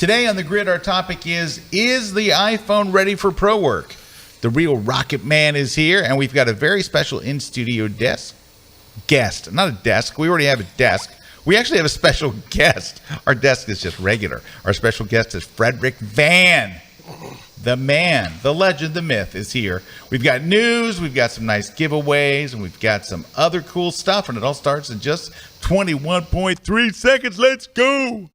Today on the grid, our topic is the iPhone ready for pro work? The real Rocket Man is here, and we've got a very special in-studio guest. Not a desk. We already have a desk. We actually have a special guest. Our desk is just regular. Our special guest is Frederick Van. The man, the legend, the myth is here. We've got news, we've got some nice giveaways, and we've got some other cool stuff, and it all starts in just 21.3 seconds. Let's go.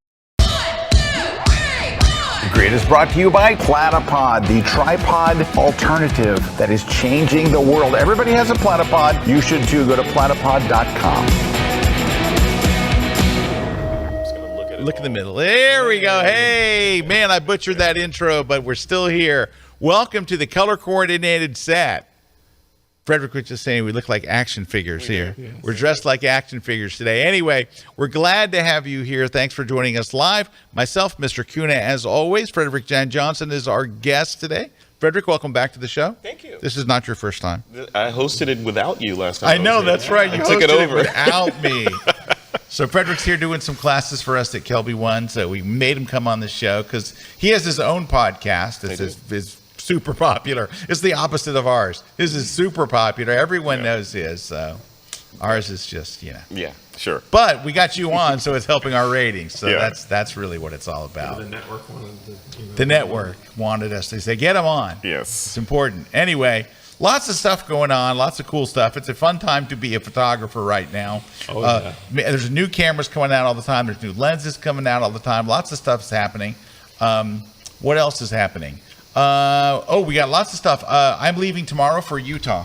The Grid is brought to you by Platypod, the tripod alternative that is changing the world. Everybody has a Platypod. You should too. Go to platypod.com. Look in the middle. There we go. Hey, man, I butchered that intro, but we're still here. Welcome to the color-coordinated set. Frederick was just saying we look like action figures here. Yes. We're dressed like action figures today. Anyway, we're glad to have you here. Thanks for joining us live. Myself, Mr. Kuna, as always. Frederick Jan Johnson is our guest today. Frederick, welcome back to the show. Thank you. This is not your first time. I hosted it without you last time. I know, that's right. You took hosted it over without me. So Frederick's here doing some classes for us at Kelby One. So we made him come on the show because he has his own podcast. It's his super popular. It's the opposite of ours. His is super popular. Everyone knows his. So ours is just, Yeah, sure. But we got you on, so it's helping our ratings. So that's really what it's all about. The network wanted the network wanted us to say, get him on. Yes. It's important. Anyway, lots of stuff going on, lots of cool stuff. It's a fun time to be a photographer right now. There's new cameras coming out all the time. There's new lenses coming out all the time. Lots of stuff's happening. What else is happening? We got lots of stuff. I'm leaving tomorrow for Utah.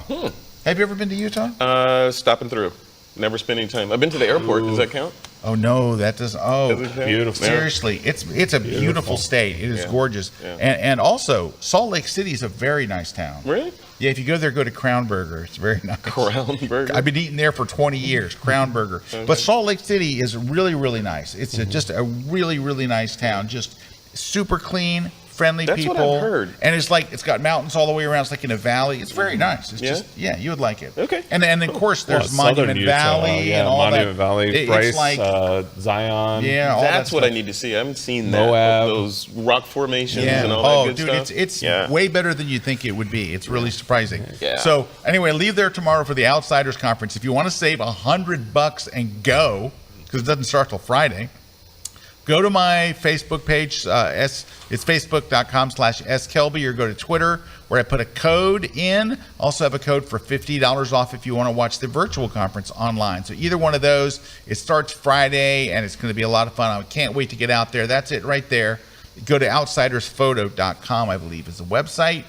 Have you ever been to Utah? Stopping through. Never spending time. I've been to the airport. Does that count? Oh, no, that doesn't. Oh, beautiful. Seriously, it's a beautiful state. It is gorgeous. Yeah. And also, Salt Lake City is a very nice town. Really? Yeah, if you go there, go to Crown Burger. It's very nice. Crown Burger? I've been eating there for 20 years, Crown Burger. Okay. But Salt Lake City is really, really nice. It's just a really, really nice town. Just super clean, friendly people. That's what I've heard. And it's like, it's got mountains all the way around. It's like in a valley. It's very nice. It's just, you would like it. Okay. And of course, there's Monument Valley and all Monument Valley, Bryce, it's like, Zion. Yeah, all that's that what stuff. I need to see. I haven't seen that. Moab. Those rock formations and all that good stuff. It's way better than you think it would be. It's really surprising. Yeah. So anyway, leave there tomorrow for the Outsiders Conference. If you want to save $100 and go, because it doesn't start till Friday, go to my Facebook page. It's facebook.com/skelby, or go to Twitter where I put a code in. Also have a code for $50 off if you want to watch the virtual conference online. So either one of those. It starts Friday, and it's going to be a lot of fun. I can't wait to get out there. That's it right there. Go to outsidersphoto.com, I believe, is the website.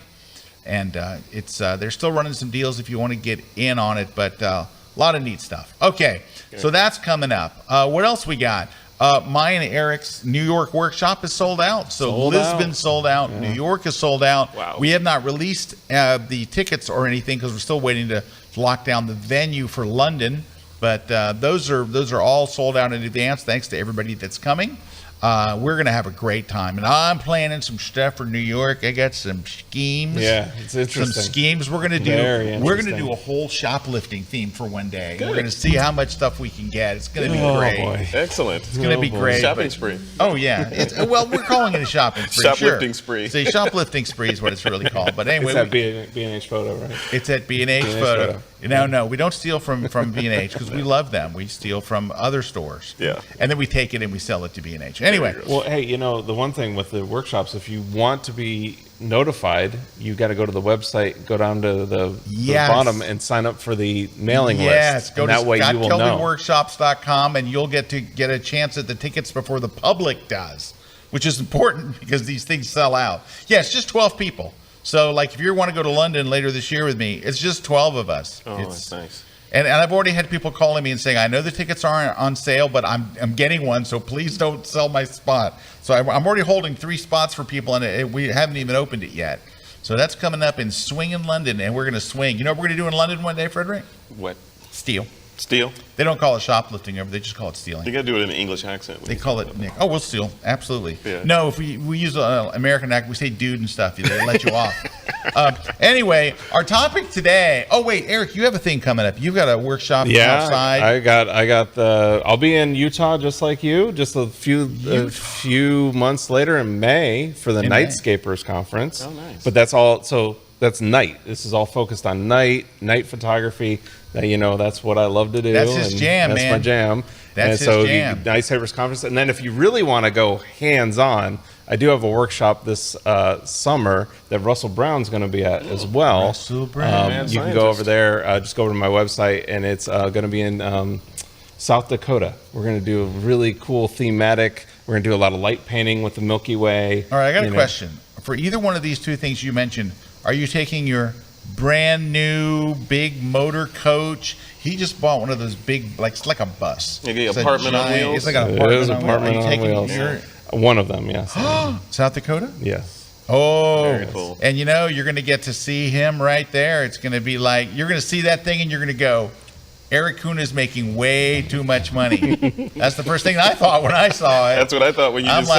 And it's they're still running some deals if you want to get in on it, but a lot of neat stuff. Okay, so that's coming up. What else we got? Mine and Eric's New York workshop is sold out. So Lisbon sold out. New York is sold out. Wow. We have not released the tickets or anything because we're still waiting to lock down the venue for London. But those are all sold out in advance. Thanks to everybody that's coming. We're going to have a great time. And I'm planning some stuff for New York. I got some schemes. Yeah, it's interesting. Some schemes we're going to do. We're going to do a whole shoplifting theme for one day. Good. We're going to see how much stuff we can get. It's going to be great. Boy. Excellent. It's going to be great. Shopping spree. Oh, yeah. Well, we're calling it a shopping spree. Shoplifting spree. See, shoplifting spree is what it's really called. But anyway. It's at B&H Photo, right? It's at B&H Photo. No, we don't steal from B&H because we love them. We steal from other stores. Yeah. And then we take it and we sell it to B&H. Anyway. Well, hey, the one thing with the workshops, if you want to be notified, you got to go to the website, go down to the bottom and sign up for the mailing list. Yes, go to that way you will know. ScottKelbyWorkshops.com and you'll get a chance at the tickets before the public does, which is important because these things sell out. Yeah, it's just 12 people. So, like, if you want to go to London later this year with me, it's just 12 of us. Oh, that's nice. And I've already had people calling me and saying, I know the tickets aren't on sale, but I'm getting one, so please don't sell my spot. So I'm already holding 3 spots for people, and we haven't even opened it yet. So that's coming up in Swing in London, and we're going to swing. You know what we're going to do in London one day, Frederick? What? Steal. Steal? They don't call it shoplifting over. They just call it stealing. You got to do it in an English accent. They call it nick. Oh, we'll steal. Absolutely. Yeah. No, if we use an American accent, we say dude and stuff. They let you off. Anyway, our topic today. Oh wait, Eric, you have a thing coming up. You've got a workshop outside. I got the. I'll be in Utah just like you, just a few months later in May for the Nightscapers conference. Oh, nice. But that's all. So that's night. This is all focused on night photography. That's what I love to do. That's his jam, that's man. my jam. That's and his jam. Nightscapers conference. And then if you really want to go hands-on, I do have a workshop this summer that Russell Brown's going to be at as well. Russell Brown. You can go over there. Just go over to my website, and it's going to be in South Dakota. We're going to do a really cool thematic. We're going to do a lot of light painting with the Milky Way. All right, I got a question. For either one of these two things you mentioned, are you taking your brand new big motor coach? He just bought one of those big, it's like a bus. Like an It's a apartment on giant- wheels? It's like an It is apartment on wheels. Are you taking wheels. your One of them, yes. South Dakota? Yes. Oh, Very cool. And you're going to get to see him right there. It's going to be like, you're going to see that thing and you're going to go, Erik Kuna is making way too much money. That's the first thing I thought when I saw it. That's what I thought when you I'm just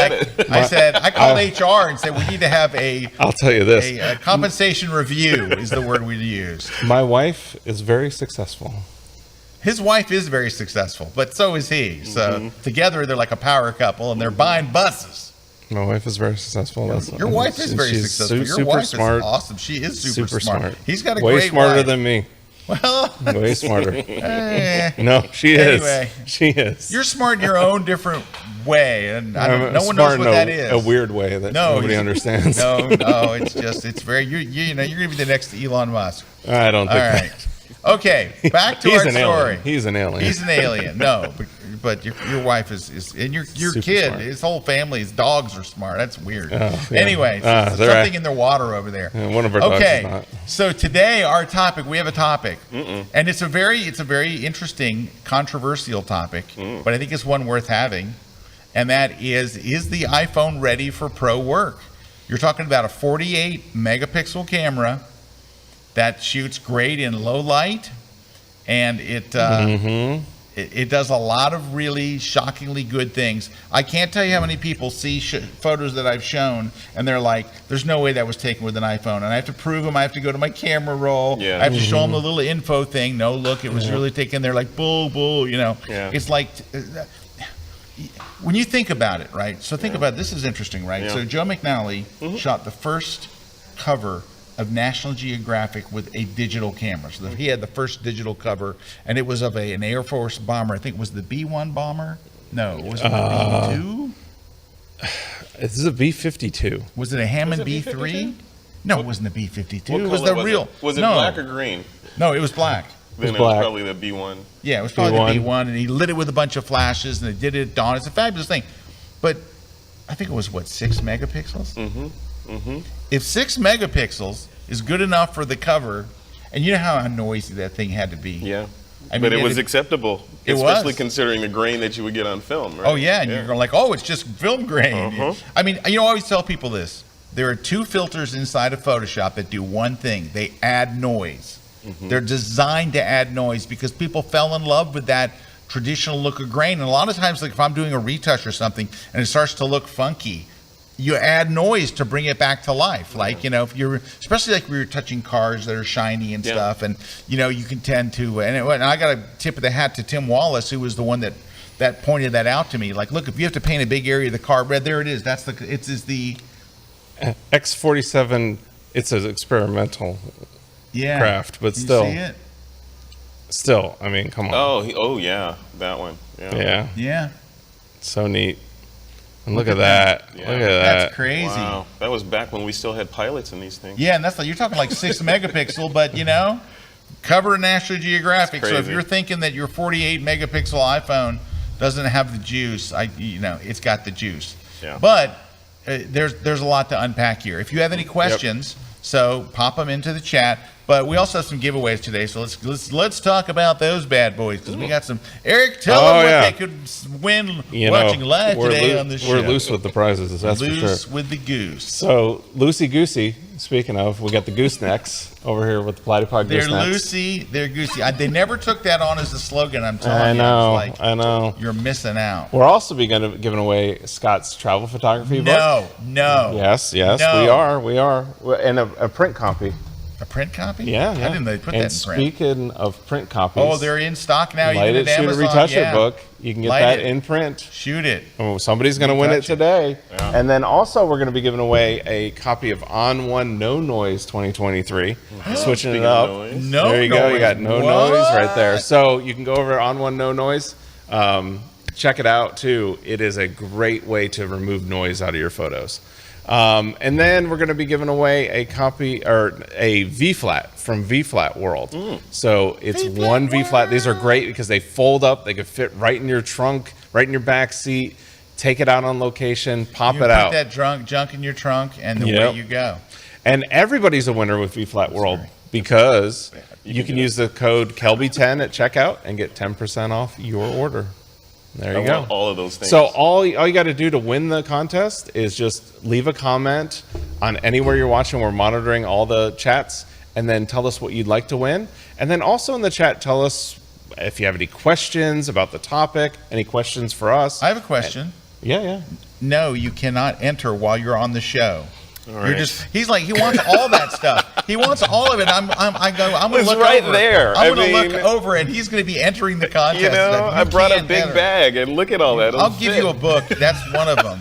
like, said it. I called HR and said we need to have I'll tell you this. a compensation review is the word we use. My wife is very successful. His wife is very successful, but so is he. So together they're like a power couple and they're buying buses. My wife is very successful. Your wife is very She's successful. Your super wife smart. is awesome. She is super smart. He's got a way great smarter wife. than me. Well, Way smarter. eh. No, she Anyway. is. She is. You're smart in your own different way, and I'm no one smart knows what in that is. a weird way that nobody understands. No, it's very you're gonna be the next Elon Musk. I don't think All right. that. Okay, back to He's our an story. alien. He's an alien. He's an alien. No, but your wife is and your Super kid, smart. his whole family, his dogs are smart. That's weird. Oh, yeah. Anyway, They're something right. in their water over there. Yeah, one of our dogs is not. So today our topic, we have a topic, and it's a very interesting, controversial topic, but I think it's one worth having, and that is the iPhone ready for pro work? You're talking about a 48 megapixel camera that shoots great in low light, and it does a lot of really shockingly good things. I can't tell you how many people see photos that I've shown, and they're like, "There's no way that was taken with an iPhone." And I have to prove them. I have to go to my camera roll. Yeah. I have to show them the little info thing. No, look, it was really taken. They're like, bull. Yeah. It's like. When you think about it, right? So think about it. This is interesting, right? Yeah. So Joe McNally shot the first cover of National Geographic with a digital camera. So he had the first digital cover, and it was of an Air Force bomber. I think it was the B-1 bomber. No, was it the B-2? This is a B-52. Was it a Hammond Was it B-3? B-52? No, it wasn't a B-52. What It was color the real. Was it no. black or green? No, it was black. Then it was black. probably the B1. Yeah, it was probably B1. the B1, and he lit it with a bunch of flashes, and they did it at dawn. It's a fabulous thing. But I think it was, 6 megapixels? If 6 megapixels is good enough for the cover, and you know how noisy that thing had to be. Yeah. I But mean, it was acceptable, it especially was. considering the grain that you would get on film, right? Oh, yeah, and you're like, oh, it's just film grain. I mean, I always tell people this. There are 2 filters inside of Photoshop that do one thing. They add noise. They're designed to add noise because people fell in love with that traditional look of grain. And a lot of times, like if I'm doing a retouch or something and it starts to look funky, you add noise to bring it back to life. Like, if you're, especially like we were touching cars that are shiny and stuff, and, you can tend to, and I got a tip of the hat to Tim Wallace, who was the one that pointed that out to me. Like, look, if you have to paint a big area of the car red, there it is. It's the X47, it's an experimental craft, but You still. see it? Still, I mean, come on. Oh yeah, that one. Yeah. Yeah. So neat. And look at that. Yeah. Look at that. That's crazy. Wow. That was back when we still had pilots in these things. Yeah, and that's like, you're talking like 6 megapixel, but cover of National Geographic. That's So if crazy. you're thinking that your 48 megapixel iPhone doesn't have the juice, it's got the juice. Yeah. But there's a lot to unpack here. If you have any questions, so pop them into the chat. But we also have some giveaways today, so let's talk about those bad boys because we got some. Eric, tell them what they could win watching live today on the show. We're loose with the prizes, that's for sure. Loose with the goose. So loosey goosey. Speaking of, we got the goosenecks over here with the Platypod They're goosenecks. loosey, they're goosey. They never took that on as a slogan. I'm telling you. I know. You're missing out. We're also giving away Scott's travel photography book. No. Yes, No. we are, and a print copy. A print copy? Yeah. I didn't know they put that in print. Speaking of print copies, Oh, they're in stock now. Light even It, at Shoot It, Amazon. Retouch It book. You can get Light that It. in print. Shoot it. Oh, somebody's going to win it Retouch it. today. Yeah. And then also we're going to be giving away a copy of On One No Noise 2023. Switching it up. No there you go. noise. You got No What? Noise right there. So you can go over to On One No Noise. Check it out too. It is a great way to remove noise out of your photos. And then we're going to be giving away a copy or a V-flat from V-flat World. So it's one V-flat. These are great because they fold up. They could fit right in your trunk, right in your back seat. Take it out on location, pop it out. Put that junk in your trunk, and away you go. And everybody's a winner with V-flat World because you can use the code Kelby10 at checkout and get 10% off your order. There you go. All of those things. So all you got to do to win the contest is just leave a comment on anywhere you're watching. We're monitoring all the chats, and then tell us what you'd like to win. And then also in the chat, tell us if you have any questions about the topic, any questions for us. I have a question. Yeah. No, you cannot enter while you're on the show. All You're right. he's like, he wants all that stuff. He wants all of it. I'm going to It's look right over. there. I'm I going to mean, look over, and he's going to be entering the contest. You know, I brought a can't big enter. bag, and look at all that. I'll give you a book. That's one of them.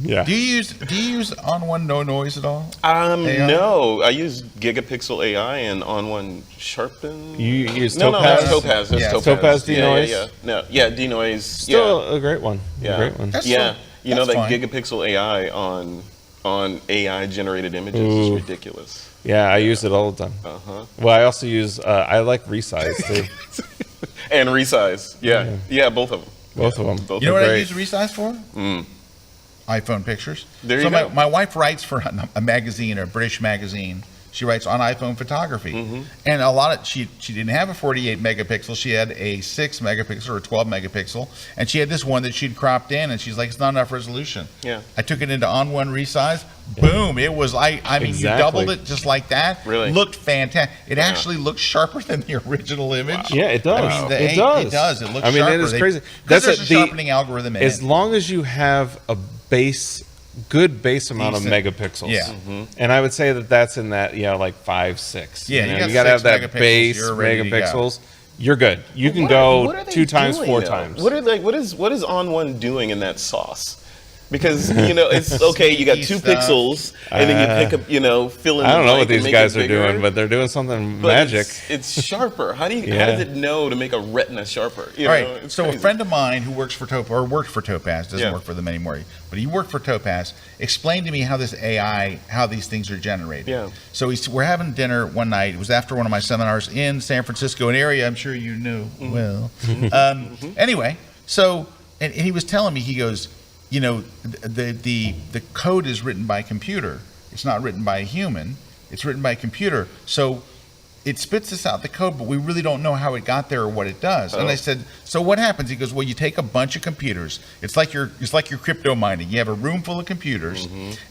Yeah. Do you use On One No Noise at all? AI? No, I use Gigapixel AI and On One Sharpen. You use No, Topaz? that's Topaz. That's Yeah. Topaz. Topaz denoise? Yeah, denoise. Still a great one. Yeah. A great one. That's Yeah, so- you know that's that fine. Gigapixel AI on AI generated images is ridiculous. Yeah, I use it all the time. Well, I also use I like resize too. And resize. Yeah, both of them. Both of them. Both You know are what I great. use Resize for? iPhone pictures. There so you go. My wife writes for a magazine, a British magazine. She writes on iPhone photography, and a lot of she didn't have a 48 megapixel. She had a 6 megapixel or 12 megapixel, and she had this one that she'd cropped in, and she's like, it's not enough resolution. Yeah. I took it into On One Resize. Boom! It was I mean, Exactly. you doubled it just like that. Really? Looked fantastic. It actually looks sharper than the original image. Yeah, it does. I mean, it does. It does. It looks I mean, sharper. it is crazy. That's That's there's a sharpening algorithm in As it. long as you have a good base amount Decent. of megapixels. Yeah. And I would say that that's in that, like 5, 6. Yeah, you got gotta have 6 that megapixels, base you're ready to go. megapixels. You're good. You can What go are they 2 times, doing, 4 though? times. What is On One doing in that sauce? Because it's okay. You got 2 Stuff. pixels, and then you pick up, fill in. I don't the know what blank and these make guys it are bigger. doing, but they're doing something But magic. It's sharper. How Yeah. does it know to make a retina sharper? All right. It's So crazy. a friend of mine who works for worked for Topaz, doesn't Yeah. work for them anymore, but he worked for Topaz, explained to me how this AI, how these things are generated. Yeah. So we're having dinner one night. It was after one of my seminars in San Francisco, an area I'm sure you knew well. Anyway, so and he was telling me, he goes, the code is written by computer. It's not written by a human. It's written by a computer. So it spits this out, the code, but we really don't know how it got there or what it does. And I said, so what happens? He goes, well, you take a bunch of computers. It's like your crypto mining. You have a room full of computers,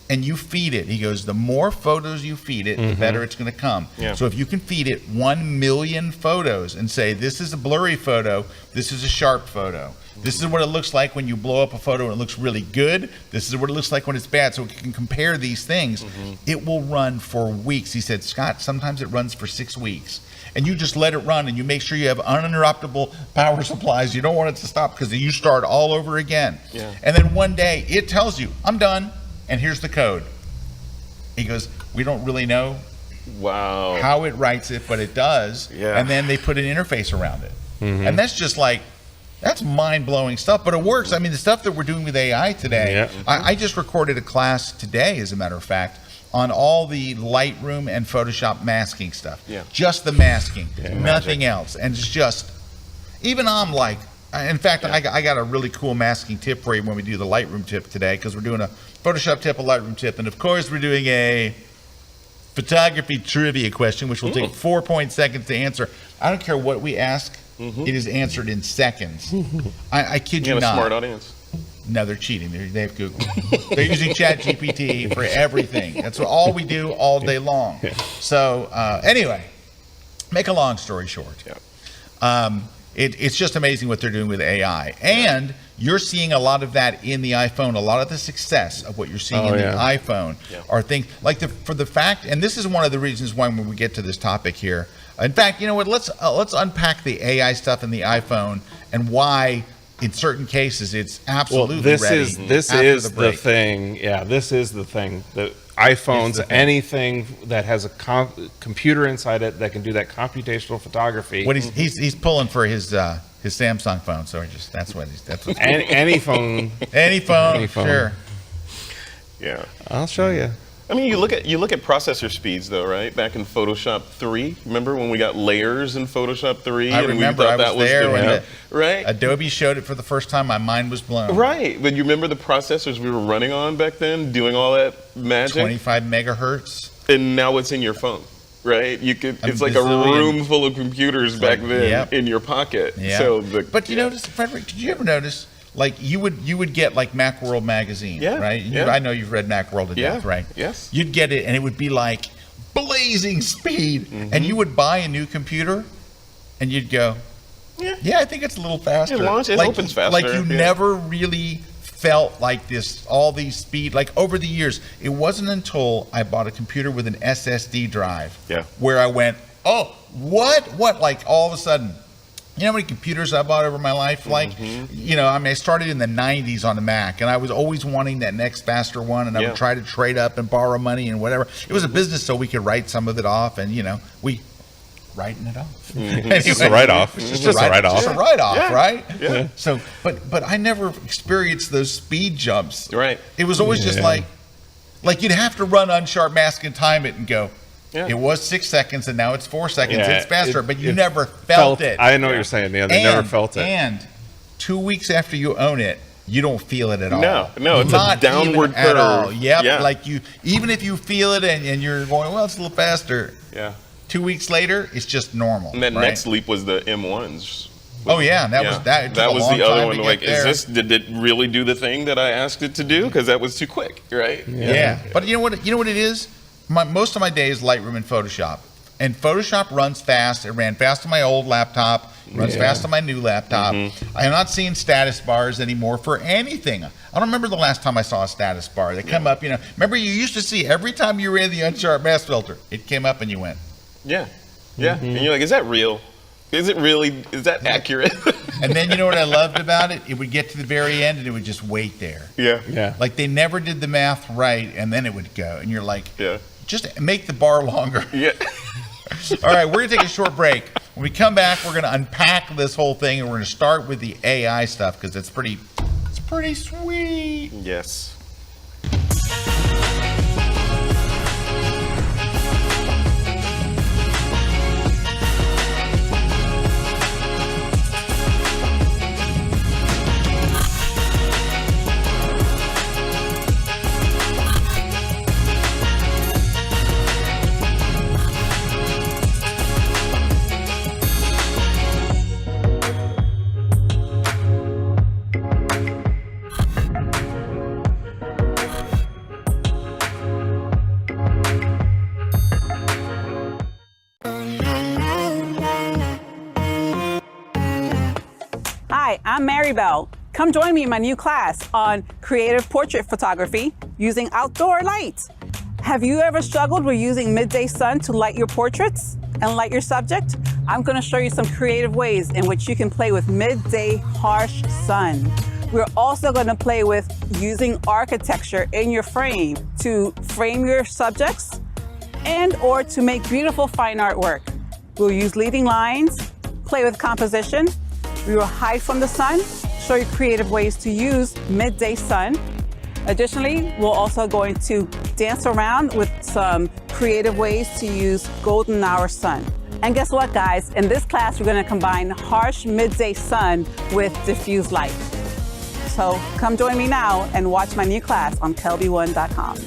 and you feed it. He goes, the more photos you feed it, the better it's going to come. Yeah. So if you can feed it 1 million photos and say, this is a blurry photo, this is a sharp photo. This is what it looks like when you blow up a photo and it looks really good. This is what it looks like when it's bad. So we can compare these things. It will run for weeks. He said, Scott, sometimes it runs for 6 weeks. And you just let it run, and you make sure you have uninterruptible power supplies. You don't want it to stop because you start all over again. Yeah. And then one day it tells you, I'm done, and here's the code. He goes, we don't really know Wow. how it writes it, but it does. Yeah. And then they put an interface around it. And that's just like, that's mind-blowing stuff, but it works. I mean, the stuff that we're doing with AI today, Yeah. I just recorded a class today, as a matter of fact, on all the Lightroom and Photoshop masking stuff. Yeah. Just the masking, Yeah. nothing else. And it's just, even I'm like, in fact, I got a really cool masking tip for you when we do the Lightroom tip today, because we're doing a Photoshop tip, a Lightroom tip, and of course we're doing a photography trivia question, which will take 4 seconds to answer. I don't care what we ask. It is answered in seconds. I kid you You got a not. smart audience. No, they're cheating. They have Google. They're using ChatGPT for everything. That's all we do all day long. So anyway, make a long story short. It's just amazing what they're doing with AI. And you're seeing a lot of that in the iPhone. A lot of the success of what you're seeing in the iPhone are things like for the fact, and this is one of the reasons why when we get to this topic here. In fact, you know what? Let's unpack the AI stuff in the iPhone and why, in certain cases, it's absolutely this ready. This is the thing. Yeah, this is the thing. The iPhones, anything that has a computer inside it that can do that computational photography. What he's pulling for his Samsung phone, so that's what any phone. Any phone, sure. Yeah. I'll show you. I mean, you look at processor speeds, though, right? Back in Photoshop 3, remember when we got layers in Photoshop 3? I remember. I was there when right? Adobe showed it for the first time. My mind was blown. Right, but you remember the processors we were running on back then, doing all that magic? 25 megahertz. And now it's in your phone, right? You could. It's like a room full of computers back then in your pocket. Yeah. So but you notice, Frederick? Did you ever notice? Like you would get like Macworld magazine, right? I know you've read Macworld to death, right? Yes. You'd get it, and it would be like blazing speed, and you would buy a new computer, and you'd go, "Yeah, I think it's a little faster." It opens faster. Like you never really felt like this, all these speed. Like over the years, it wasn't until I bought a computer with an SSD drive, where I went, "Oh, what? Like all of a sudden." You know how many computers I bought over my life? Like, you know, I mean, I started in the 90s on the Mac, and I was always wanting that next faster one, and I would try to trade up and borrow money and whatever. It was a business, so we could write some of it off, and, you know, we writing it off. Anyway, it's just a write-off. It's just a write-off. Just a write-off, right? Yeah. So, but I never experienced those speed jumps. Right. It was always just like you'd have to run unsharp mask and time it and go, it was 6 seconds and now it's 4 seconds. It's faster, but you never felt it. I know what you're saying. Yeah, they never felt it. And 2 weeks after you own it, you don't feel it at all. No, it's not a downward curve at all. Yep. Like even if you feel it and you're going, well, it's a little faster. Yeah. 2 weeks later, it's just normal. And that next leap was the M1s. Oh yeah, that was that. That was the other one. Like, did it really do the thing that I asked it to do? Because that was too quick, right? Yeah. But you know what it is? Most of my day is Lightroom and Photoshop. And Photoshop runs fast. It ran fast on my old laptop. Runs fast on my new laptop. I'm not seeing status bars anymore for anything. I don't remember the last time I saw a status bar. They come up, you know. Remember, you used to see every time you ran the unsharp mask filter, it came up and you went. Yeah. And you're like, is that real? Is that accurate? And then you know what I loved about it? It would get to the very end and it would just wait there. Yeah. Like they never did the math right, and then it would go. And you're like, just make the bar longer. Yeah. All right, we're going to take a short break. When we come back, we're going to unpack this whole thing, and we're going to start with the AI stuff because it's pretty sweet. Yes. Hi, I'm Maribel. Come join me in my new class on creative portrait photography using outdoor lights. Have you ever struggled with using midday sun to light your portraits and light your subject? I'm going to show you some creative ways in which you can play with midday harsh sun. We're also going to play with using architecture in your frame to frame your subjects and or to make beautiful fine artwork. We'll use leading lines, play with composition. We will hide from the sun, show you creative ways to use midday sun. Additionally, we're also going to dance around with some creative ways to use golden hour sun. And guess what, guys? In this class, we're going to combine harsh midday sun with diffuse light. So come join me now and watch my new class on kelby1.com.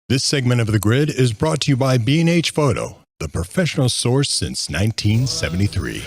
This segment of The Grid is brought to you by B&H Photo, the professional source since 1973.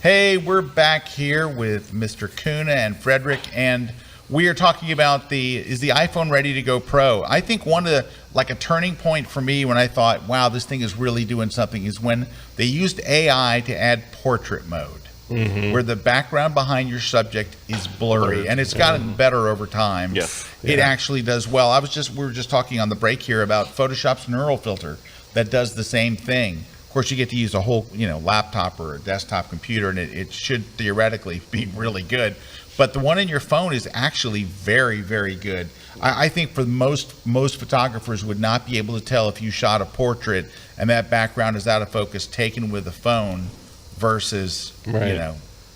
Hey, we're back here with Mr. Kuna and Frederick, and we are talking about is the iPhone ready to go Pro? I think one of the, like a turning point for me when I thought, wow, this thing is really doing something, is when they used AI to add portrait mode. Mm-hmm. Where the background behind your subject is blurry, and it's gotten better over time. Yeah. It actually does well. We were just talking on the break here about Photoshop's neural filter that does the same thing. Of course, you get to use a whole, laptop or a desktop computer, and it should theoretically be really good. But the one in your phone is actually very, very good. I think for most photographers would not be able to tell if you shot a portrait and that background is out of focus taken with a phone versus,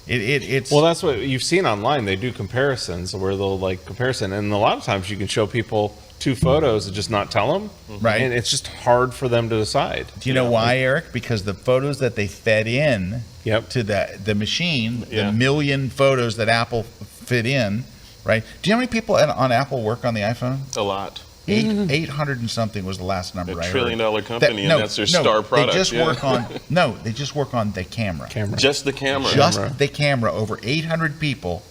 it's... Well, that's what you've seen online. They do comparisons where they'll comparison. And a lot of times you can show people two photos and just not tell them. Right. And it's just hard for them to decide. Do you know why, Eric? Because the photos that they fed in to the machine, the million photos that Apple fit in, right? Do you know how many people on Apple work on the iPhone? A lot. 800 and something was the last number. $1 trillion company, and that's their star product. They just work on the camera. Just the camera. Just the camera. Over 800 people.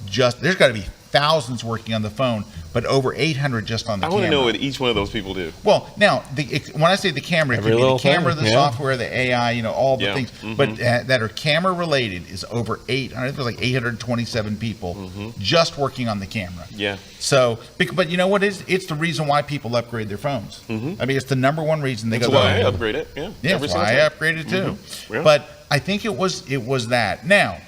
There's got to be thousands working on the phone, but over 800 just on the camera. I want to know what each one of those people do. Well, now, when I say the camera, it could be the camera, the software, the AI, all the things. Mm-hmm. But that are camera related is over 800. There's like 827 people just working on the camera. Yeah. So, but you know what is? It's the reason why people upgrade their phones. Mm-hmm. I mean, it's the number one reason they That's go. That's why I upgrade it. Yeah. That's why I upgraded too. Mm-hmm. Yeah. But I think it was that. Now,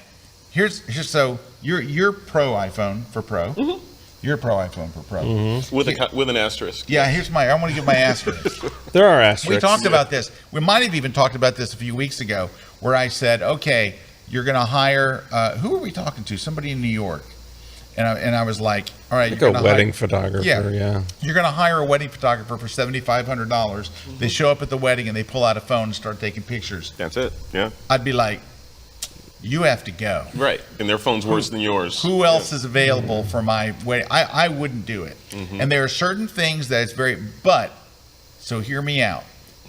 here's so you're pro iPhone for Pro. Mm-hmm. You're pro iPhone for Pro. Mm-hmm. With an asterisk. Yeah, I want to give my asterisk. There are asterisks. We talked about this. We might have even talked about this a few weeks ago, where I said, okay, you're going to hire, who are we talking to? Somebody in New York. And I was like, all right, you're a wedding photographer. Yeah. You're going to hire a wedding photographer for $7,500. They show up at the wedding and they pull out a phone and start taking pictures. That's it. Yeah. I'd be like, you have to go. Right. And their phone's worse than yours. Who else is available for my wedding? I wouldn't do it. Mm-hmm. And there are certain things that it's so hear me out.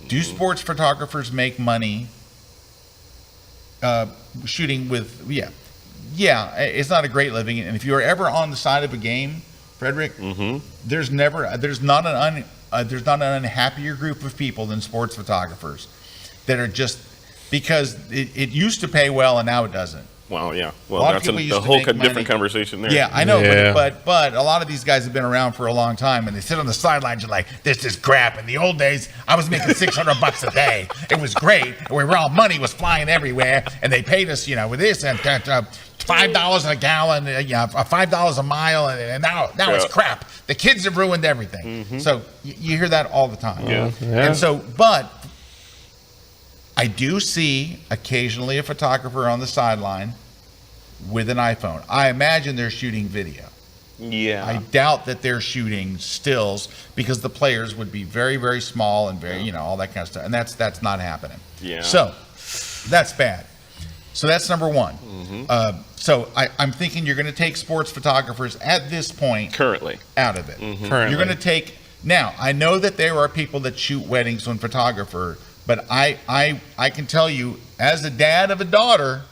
Do sports photographers make money shooting with, it's not a great living. And if you're ever on the side of a game, Frederick, there's not an unhappier group of people than sports photographers that are just, because it used to pay well and now it doesn't. Well, yeah. Well, that's a whole different conversation there. Yeah, I know, but a lot of these guys have been around for a long time, and they sit on the sidelines and like, this is crap. In the old days, I was making $600 a day. It was great. Money was flying everywhere, and they paid us, with this and $5 a gallon, $5 a mile, and now it's crap. The kids have ruined everything. Mm-hmm. So you hear that all the time. Yeah. And so, but I do see occasionally a photographer on the sideline with an iPhone. I imagine they're shooting video. Yeah. I doubt that they're shooting stills because the players would be very, very small and very, all that kind of stuff. And that's not happening. Yeah. So that's bad. So that's number one. Mm-hmm. So I'm thinking you're going to take sports photographers at this point currently out of it. Mm-hmm. You're going to take, now I know that there are people that shoot weddings on photographer, but I can tell you, as a dad of a daughter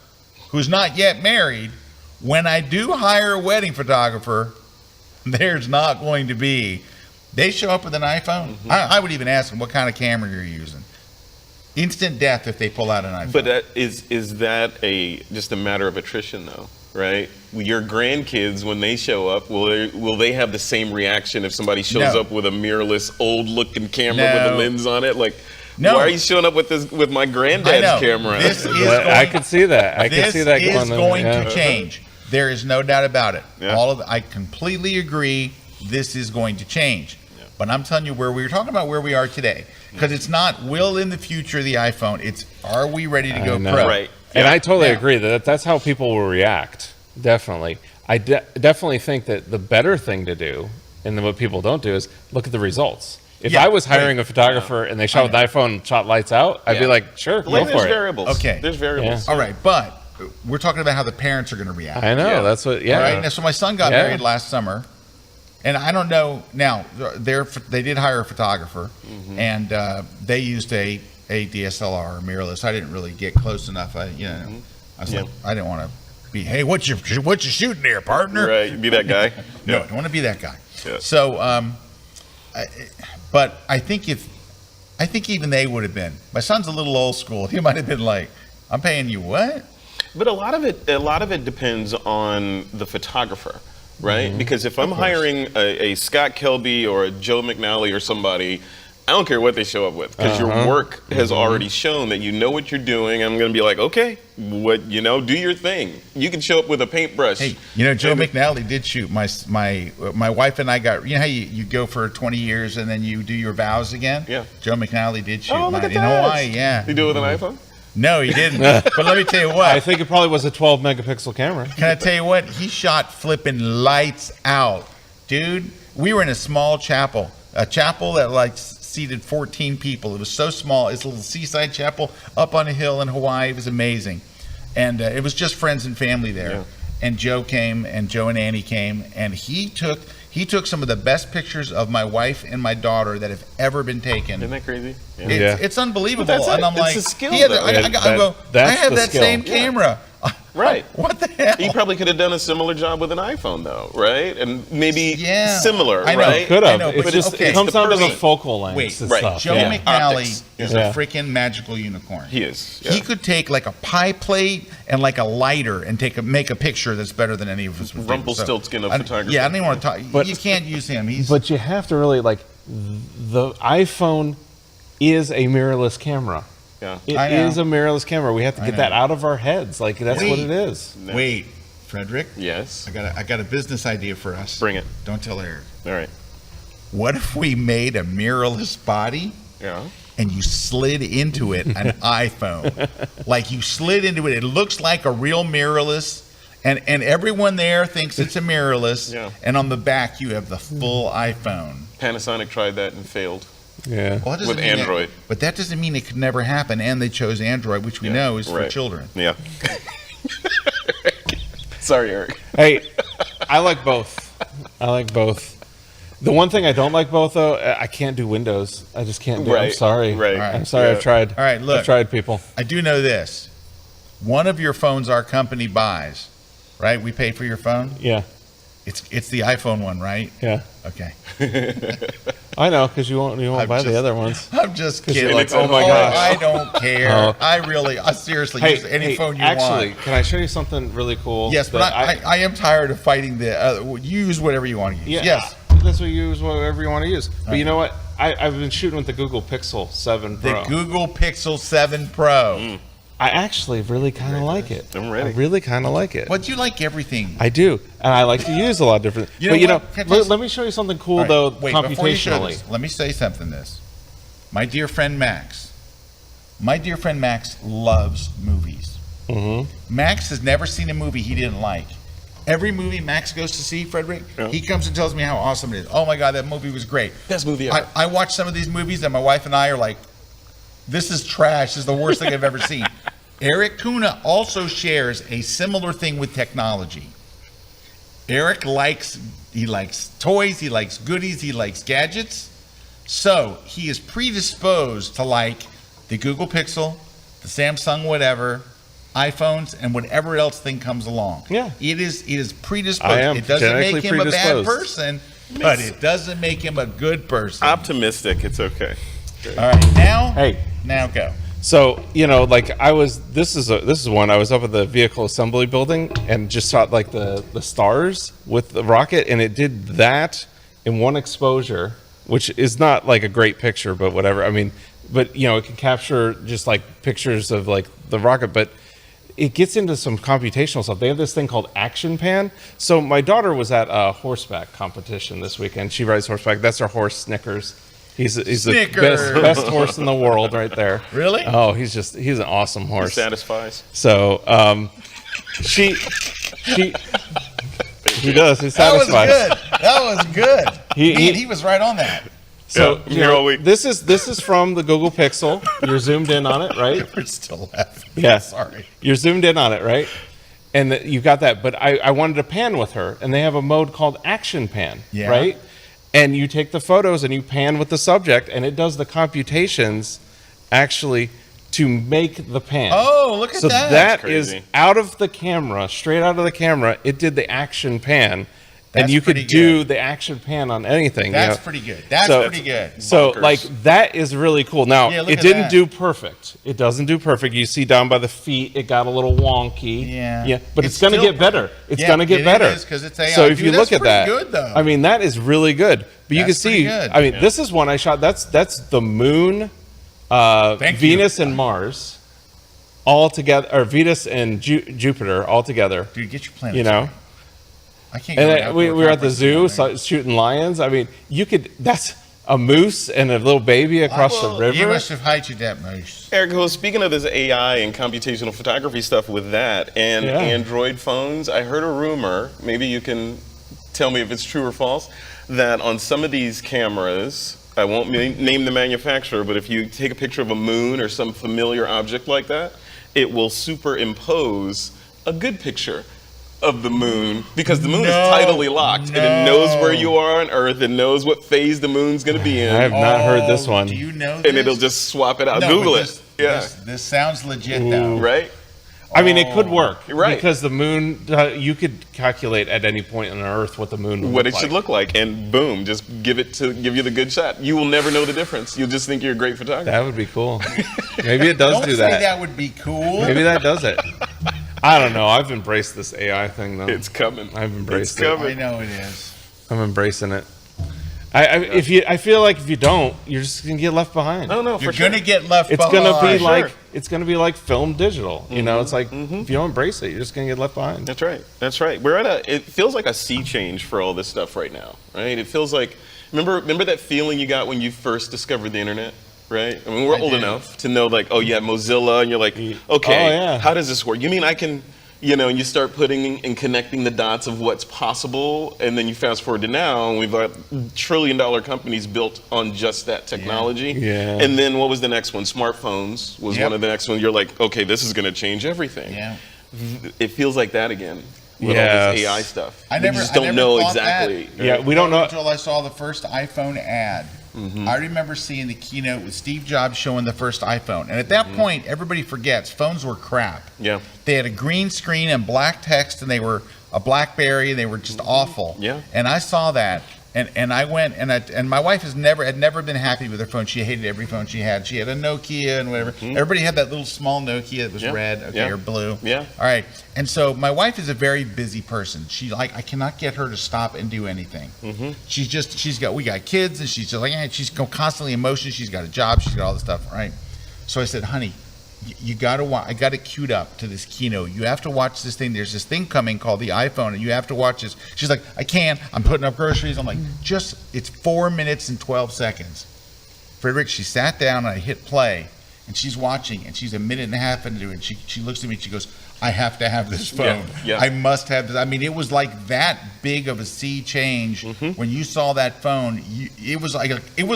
who's not yet married, when I do hire a wedding photographer, there's not going to be They show up with an iPhone. I would even ask them what kind of camera you're using. Instant death if they pull out an iPhone. But is that just a matter of attrition, though, right? Your grandkids, when they show up, will they have the same reaction if somebody shows up with a mirrorless, old-looking camera with a lens on it? Like, why are you showing up with my granddad's camera? I could see that. I could see that this is going yeah. to change. There is no doubt about it. Yeah. I completely agree. This is going to change. Yeah. But I'm telling you, where we were talking about where we are today, because it's not will in the future the iPhone. It's are we ready to go pro? Right. And I totally agree that's how people will react. Definitely. I definitely think that the better thing to do, and then what people don't do, is look at the results. If I was hiring a photographer and they shot with an iPhone and shot lights out, I'd be like, sure, go for it. Variables. Okay. There's variables. All right, but we're talking about how the parents are going to react. I know. That's what. Yeah. All right. Now, so my son got married last summer, and I don't know. Now they did hire a photographer, and they used a DSLR mirrorless. I didn't really get close enough. I was like, I didn't want to be. Hey, what you shooting there, partner? Right. Be that guy. No, I don't want to be that guy. Yeah. So, but I think even they would have been. My son's a little old school. He might have been like, "I'm paying you what?" But a lot of it depends on the photographer, right? Because if I'm hiring a Scott Kelby or a Joe McNally or somebody, I don't care what they show up with, because your work has already shown that you know what you're doing. I'm going to be like, okay, do your thing. You can show up with a paintbrush. Hey, Joe McNally did shoot my wife and I got. You know how you go for 20 years and then you do your vows again? Yeah. Joe McNally did shoot look mine at in that. Hawaii. Yeah. You do it with an iPhone? No, he didn't. But let me tell you what. I think it probably was a 12 megapixel camera. Can I tell you what? He shot flipping lights out, dude. We were in a small chapel, a chapel that seated 14 people. It was so small. It's a little seaside chapel up on a hill in Hawaii. It was amazing, and it was just friends and family there. Yeah. And Joe came, and Joe and Annie came, and he took some of the best pictures of my wife and my daughter that have ever been taken. Isn't that crazy? It's unbelievable. But that's and I'm it's like, a skill, I though. have that skill. same camera. Right. What the hell? You probably could have done a similar job with an iPhone, though, right? And maybe Yeah. similar, I know. right? Could I have. know, It's but just okay. it comes down to the person. focal length. Wait, and right. stuff. Joe Yeah. McNally Optics. is Yeah. a freaking magical unicorn. He is. He could take like a pie plate and like a lighter and make a picture that's better than any of us would do. Rumpelstiltskin of photography. Yeah, I don't even want to talk. But- you can't use him. He's But you have to really the iPhone is a mirrorless camera. Yeah. It I know. is a mirrorless camera. We have to get know. that out of our heads. That's what it is. Wait, Frederick. Yes. I got a business idea for us. Bring it. Don't tell Eric. All right. What if we made a mirrorless body? Yeah. And you slid into it an iPhone. Like you slid into it. It looks like a real mirrorless. And everyone there thinks it's a mirrorless. Yeah. And on the back, you have the full iPhone. Panasonic tried that and failed. Yeah. Well, that doesn't With mean Android. but that doesn't mean it could never happen. And they chose Android, which we know is for right. children. Yeah. Sorry, Eric. Hey, I like both. The one thing I don't like both, though, I can't do Windows. I just can't do it. I'm Right, sorry. right. I'm sorry. Yeah. I've tried. All right, look. I've tried, people. I do know this. One of your phones our company buys, right? We pay for your phone. Yeah. It's the iPhone one, right? Yeah. Okay. I know, because you won't I'm buy just- the other ones. I'm just you're kidding. like, oh my gosh. I don't care. Oh. I seriously use any phone you actually, want. can I show you something really cool? Yes, but that I am tired of fighting the. Use whatever you want to use. Yeah, Yes. that's what you use, whatever you want to use. But you know what? I've been shooting with the Google Pixel 7 Pro. The Google Pixel 7 Pro. I actually really kind of like it. I'm ready. I really kind of like it. But you like everything. I do, and I like to use a lot of different. You know but you what? know, Can I just- let me show you something cool All right, though, wait, before you show computationally. this, let me say something. My dear friend Max. My dear friend Max loves movies. Mm-hmm. Max has never seen a movie he didn't like. Every movie Max goes to see, Frederick, he comes and tells me how awesome it is. Oh my God, that movie was great. Best movie ever. I watch some of these movies and my wife and I are like, this is trash. This is the worst thing I've ever seen. Erik Kuna also shares a similar thing with technology. Erik likes toys, he likes goodies, he likes gadgets. So he is predisposed to like the Google Pixel, the Samsung whatever, iPhones, and whatever else thing comes along. Yeah. It is predisposed. I am It doesn't make genetically him a bad predisposed. person. but it doesn't make him a good person. Optimistic. It's okay. All right, Hey. now go. So, like this is one, I was up at the vehicle assembly building and just saw like the stars with the rocket, and it did that in one exposure, which is not like a great picture, but whatever. I mean, but it can capture just like pictures of like the rocket, but it gets into some computational stuff. They have this thing called Action Pan. So my daughter was at a horseback competition this weekend. She rides horseback. That's her horse, Snickers. He's the best horse in the world right there. Really? Oh, he's an awesome horse. He satisfies. So he does. He satisfies. That was good. He was right on that. So here all week. This is from the Google Pixel. You're zoomed in on it, right? We're still laughing. Yeah. Sorry. You're zoomed in on it, right? And you've got that. But I wanted to pan with her, and they have a mode called Action Pan, right? And you take the photos and you pan with the subject, and it does the computations actually to make the pan. Oh, look at so that. So that crazy. is out of the camera, straight out of the camera. It did the action pan. That's and you could pretty do good. the action pan on anything. That's pretty good. That's pretty good. So, Bonkers. like, that is really cool. Now, Yeah, look it at didn't that. do perfect. It doesn't do perfect. You see down by the feet, it got a little wonky. Yeah. But It's it's going to still get better. It's Yeah, going to get it better. is, 'cause it's AI. So if Dude, you that's look at pretty that, good, though. I mean, that is really good. But you can That's pretty see, good. I mean, this is one I shot. That's the moon, Thank Venus you. and Mars all together, or Venus and Jupiter all together. Dude, get your planet. You know? I can't go to And an we outdoor were at the conference zoo without it. shooting lions. I mean, that's a moose and a little baby across the river. You must have hired that moose. Eric, well, speaking of this AI and computational photography stuff with that and Yeah. Android phones, I heard a rumor, maybe you can tell me if it's true or false, that on some of these cameras, I won't name the manufacturer, but if you take a picture of a moon or some familiar object like that, it will superimpose a good picture of the moon, because the moon is tidally locked and it knows where you are on Earth and knows what phase the moon's going to be in. I have not heard this one. Do you know this? And it'll just swap it out. No, Google but it. Yeah. This sounds legit, though. Right? I mean, it could work. Right. Because the moon, you could calculate at any point on Earth what the moon would What look it should look like, and boom, just give you the good shot. You will never know the difference. You'll just think you're a great photographer. That would be cool. Maybe it does Don't do say that. that would be cool. Maybe that does it. I don't know. I've embraced this AI thing, though. It's coming. I've embraced It's it. coming. I know it is. I'm embracing it. I feel like if you don't, you're just gonna get left behind. Oh no, You're for sure. gonna get left It's behind. gonna be Sure. like it's gonna be like film digital. You know, it's like if you don't embrace it, you're just gonna get left behind. That's right. That's right. It feels like a sea change for all this stuff right now, right? It feels like, remember that feeling you got when you first discovered the internet, right? I mean, we're old did. enough to know, like, oh yeah, Mozilla, and you're like, okay, Oh, yeah. how does this work? You mean I can, and you start putting and connecting the dots of what's possible, and then you fast forward to now, and we've got trillion-dollar companies built on just that technology. Yeah. And then what was the next one? Smartphones was Yep. one of the next ones. You're like, okay, this is going to change everything. Yeah. It feels like that again with all Yes. this AI stuff. I We never, just I don't never know thought exactly. That. Yeah, we don't know. Until I saw the first iPhone ad. I remember seeing the keynote with Steve Jobs showing the first iPhone. And at that point, everybody forgets phones were crap. Yeah. They had a green screen and black text, and they were a BlackBerry, and they were just awful. Yeah. And I saw that, and I went, and my wife had never been happy with her phone. She hated every phone she had. She had a Nokia and whatever. Everybody had that little small Nokia that was Yeah. red, okay, Yeah. or blue. Yeah. All right. And so my wife is a very busy person. I cannot get her to stop and do anything. We got kids, and she's just like, she's constantly in motion. She's got a job. She's got all this stuff, right? So I said, honey, you got to watch. I got it queued up to this keynote. You have to watch this thing. There's this thing coming called the iPhone, and you have to watch this. She's like, I can't. I'm putting up groceries. I'm like, it's 4 minutes and 12 seconds. Frederick, she sat down, and I hit play, and she's watching, and she's a minute and a half into it, and she looks at me, and she goes, I have to have this phone. Yeah. I must have this. I mean, it was like that big of a sea change when you saw that phone. It was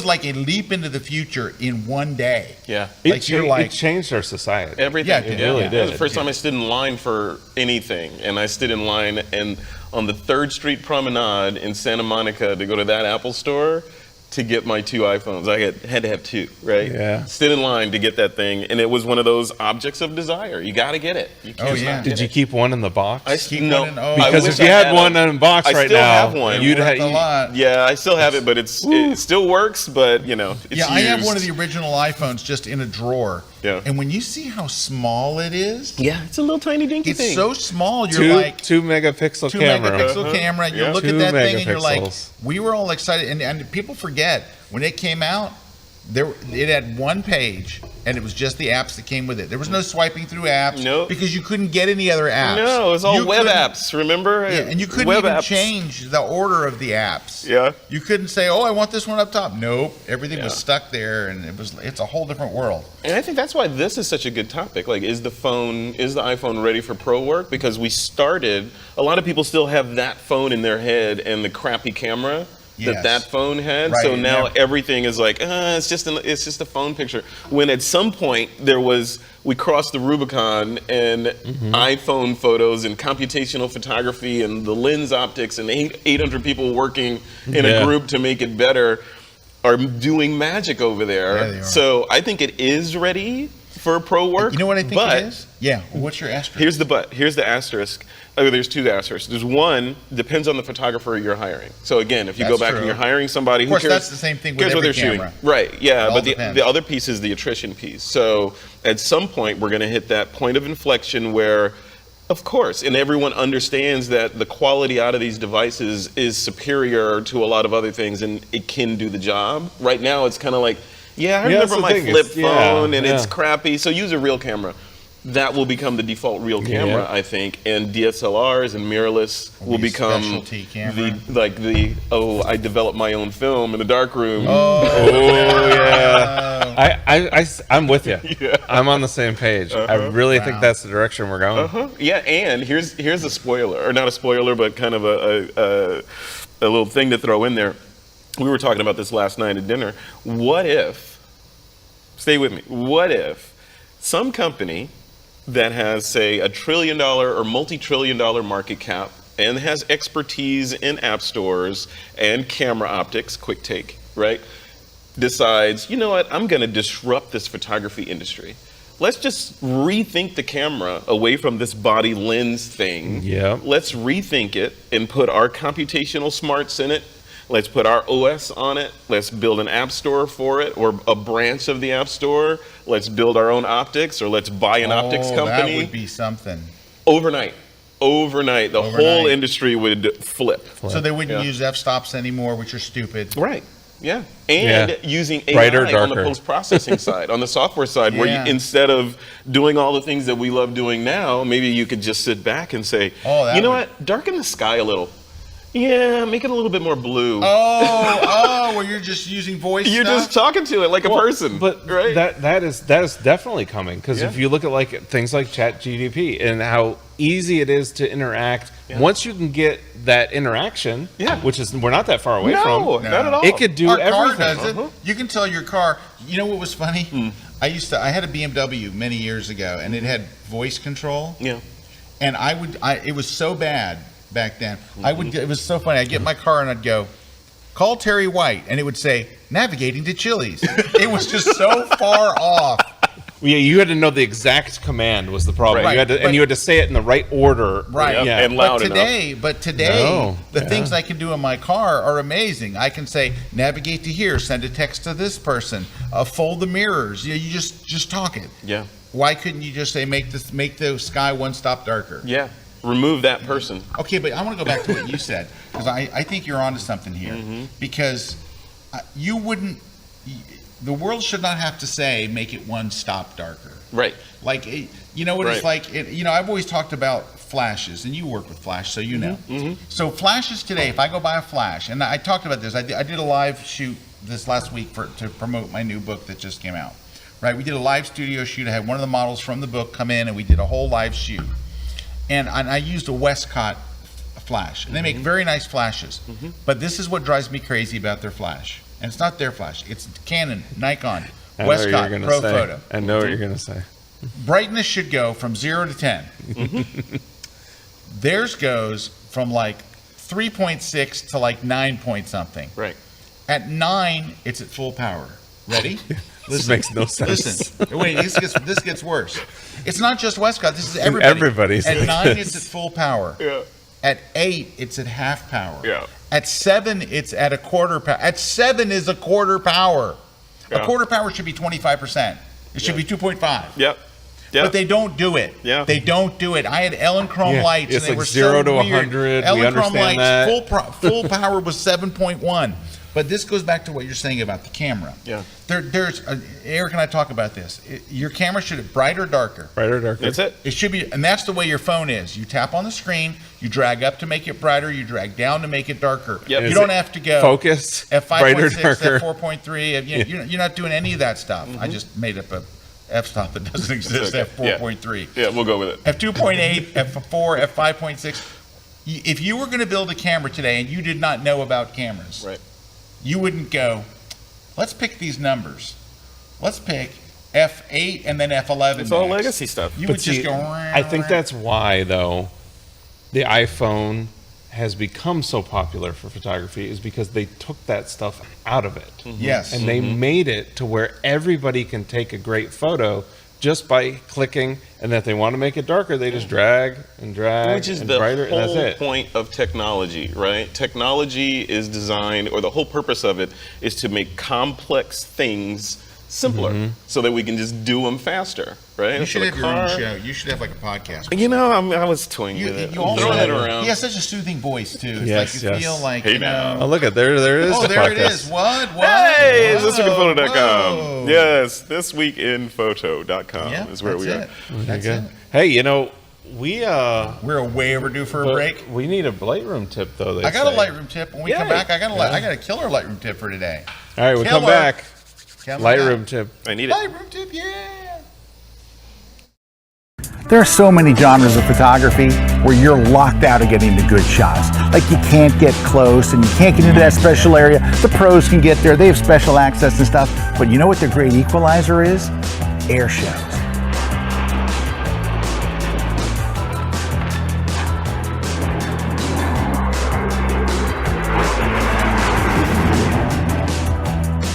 like a leap into the future in one day. Yeah. Like It changed our society. Everything. Yeah, it really That did. was the first time I stood in line for anything. And I stood in line and on the 3rd Street Promenade in Santa Monica to go to that Apple store. to get my 2 iPhones. I had to have 2, right? Yeah. Stood in line to get that thing, and it was one of those objects of desire. You got to get it. You can't yeah. not Did get you it. keep one in the box? No, one in- oh, I Because wish if you I had one in the box I right still now, have one. you'd Worth a have. lot. Yeah, I still have it, but it still works. But you know, it's Yeah, I have used. one of the original iPhones just in a drawer. Yeah. And when you see how small it is, Yeah, it's a little tiny dinky it's thing. so small. You're like 2 megapixel 2 camera. megapixel camera. You Yeah. look 2 at that thing and you're like, megapixels. we were all excited. And people forget when it came out, it had one page and it was just the apps that came with it. There was no swiping through apps Nope. because you couldn't get any other apps. No, it was all You web couldn't- apps. Remember? Yeah, and you couldn't web even apps. change the order of the apps. Yeah. You couldn't say, "Oh, I want this one up top." Nope, everything was Yeah. stuck there, and it's a whole different world. And I think that's why this is such a good topic. Like, is the iPhone ready for pro work? Because a lot of people still have that phone in their head and the crappy camera Yes. that phone had. Right, So and now that- everything is like, it's just a phone picture. When at some point we crossed the Rubicon, and iPhone photos and computational photography and the lens optics and 800 people working in Yeah. a group to make it better are doing magic over there. Yeah, they are. So I think it is ready for pro work. You know what I think but it is? Yeah. Well, what's your asterisk? Here's the but. Here's the asterisk. Oh, there's 2 asterisks. There's one, depends on the photographer you're hiring. So again, if you go That's back true. and you're hiring somebody, Of course, who cares? that's the same thing with cares what every they're camera. shooting. Right, yeah. It all But depends. the other piece is the attrition piece. So at some point, we're going to hit that point of inflection where, of course, and everyone understands that the quality out of these devices is superior to a lot of other things, and it can do the job. Right now, it's kind of like, I that's remember the my thing, flip it's- yeah, phone, and it's yeah. crappy, so use a real camera. That will become the default real camera, Yeah. I think, and DSLRs and mirrorless will be a become specialty camera. I developed my own film in a dark room. Oh yeah. I'm with you. I'm on the same page. I really think that's the direction we're going. Yeah, and here's a spoiler, or not a spoiler, but kind of a little thing to throw in there. We were talking about this last night at dinner. What if, stay with me, what if some company that has, say, $1 trillion or multi-trillion-dollar market cap and has expertise in app stores and camera optics, quick take, right, decides, you know what, I'm going to disrupt this photography industry. Let's just rethink the camera away from this body lens thing. Yeah. Let's rethink it and put our computational smarts in it. Let's put our OS on it. Let's build an app store for it, or a branch of the app store. Let's build our own optics, or let's buy an optics company. That would be something. Overnight, the whole industry would flip. So they wouldn't Yeah. use f-stops anymore, which are stupid. Right. Yeah. And Yeah. using Brighter, AI on the darker. post-processing side, on the software side, where Yeah. instead of doing all the things that we love doing now, maybe you could just sit back and say, Oh, that you know would- what, darken the sky a little. Yeah, make it a little bit more blue. Well, you're just using voice You're stuff? just talking to it like a person. But right? that is definitely coming, because Yeah. if you look at like things like ChatGPT and how easy it is to interact, once you can get that interaction, Yeah. which is we're not that far away no, from, not at all. it could do Our everything. car does it. You can tell your car. You know what was funny? I had a BMW many years ago, and it had voice control. Yeah. And it was so bad back then. It was so funny. I'd get in my car and I'd go, call Terry White, and it would say, navigating to Chili's. It was just so far off. Yeah, you had to know the exact command was the problem. Right, You had to, but- and you had to say it in the right order. Right. Yeah. And loud But today, No, the yeah. things I can do in my car are amazing. I can say, navigate to here, send a text to this person, fold the mirrors. You just talk it. Yeah. Why couldn't you just say, make the sky one stop darker? Yeah. Remove that person. Okay, but I want to go back to what you said, because I think you're onto something here. Because you wouldn't, the world should not have to say, make it one stop darker. Right. Like, you know what it's Right. like? I've always talked about flashes, and you work with flash, so you know. So flashes today, if I go buy a flash, and I talked about this, I did a live shoot this last week to promote my new book that just came out. Right, we did a live studio shoot. I had one of the models from the book come in, and we did a whole live shoot. And I used a Westcott flash, and they make very nice flashes. But this is what drives me crazy about their flash. And it's not their flash. It's Canon, Nikon, I know what you're Westcott, gonna Pro say. Photo. I know what you're going to say. Brightness should go from 0 to 10. Theirs goes from like 3.6 to like 9 point something. Right. At 9, it's at full power. Ready? This makes no sense. Listen. Wait, this gets worse. It's not just Westcott. This is everybody. Everybody's At like 9, this. it's at full power. Yeah. At 8, it's at half power. Yeah. At 7, it's at a quarter power. At 7 is a quarter power. Yeah. A quarter power should be 25%. It should be 2.5. Yep. But they don't do it. Yeah. They don't do it. I had Ellen Chrome Yeah, lights, it's and they like were 0 so to weird. 100. Ellen We Chrome understand lights, that. full power was 7.1. But this goes back to what you're saying about the camera. Yeah. There's Eric and I talk about this. Your camera should be bright or darker. Brighter, darker. That's it. It should be, and that's the way your phone is. You tap on the screen, you drag up to make it brighter, you drag down to make it darker. Yep. You Is don't it have to go focused, F brighter, 5.6, darker. F 4.3. You're not doing any of that stuff. I just made up a f-stop that doesn't exist. okay. F 4.3. Yeah, we'll go with it. F 2.8, F 4, F 5.6. If you were going to build a camera today and you did not know about cameras, Right. you wouldn't go, let's pick these numbers. Let's pick F8 and then F11. It's all next. legacy stuff. You But would just see, go. I think that's why, though, the iPhone has become so popular for photography is because they took that stuff out of it. Yes. And they made it to where everybody can take a great photo just by clicking, and if they want to make it darker, they just drag and drag Which is and the brighter, and that's whole it. point of technology, right? Technology is designed, or the whole purpose of it is to make complex things simpler so that we can just do them faster, right? You So should the have your own car- show. You should have like a podcast. You know, I was toying with it. You I'm also throwing it have, around. he has such a soothing voice too. It's Yes, like you yes. feel like Hey you now. know. Oh, look at there is Oh, the there podcast. it is. What? Hey, Whoa, thisweekinphoto.com. whoa. Yes, thisweekinphoto.com Yeah, is where we that's are. it. That's it. Hey, you know, We're way overdue for a break. we need a Lightroom tip, though. They I got a say. Lightroom tip. When we come Yay. back, I got a killer Lightroom tip for today. All right, we come Killer. back. Coming Lightroom back. tip. I need it. Lightroom tip, yeah. There are so many genres of photography where you're locked out of getting the good shots. Like you can't get close and you can't get into that special area. The pros can get there. They have special access and stuff. But you know what the great equalizer is? Air shows.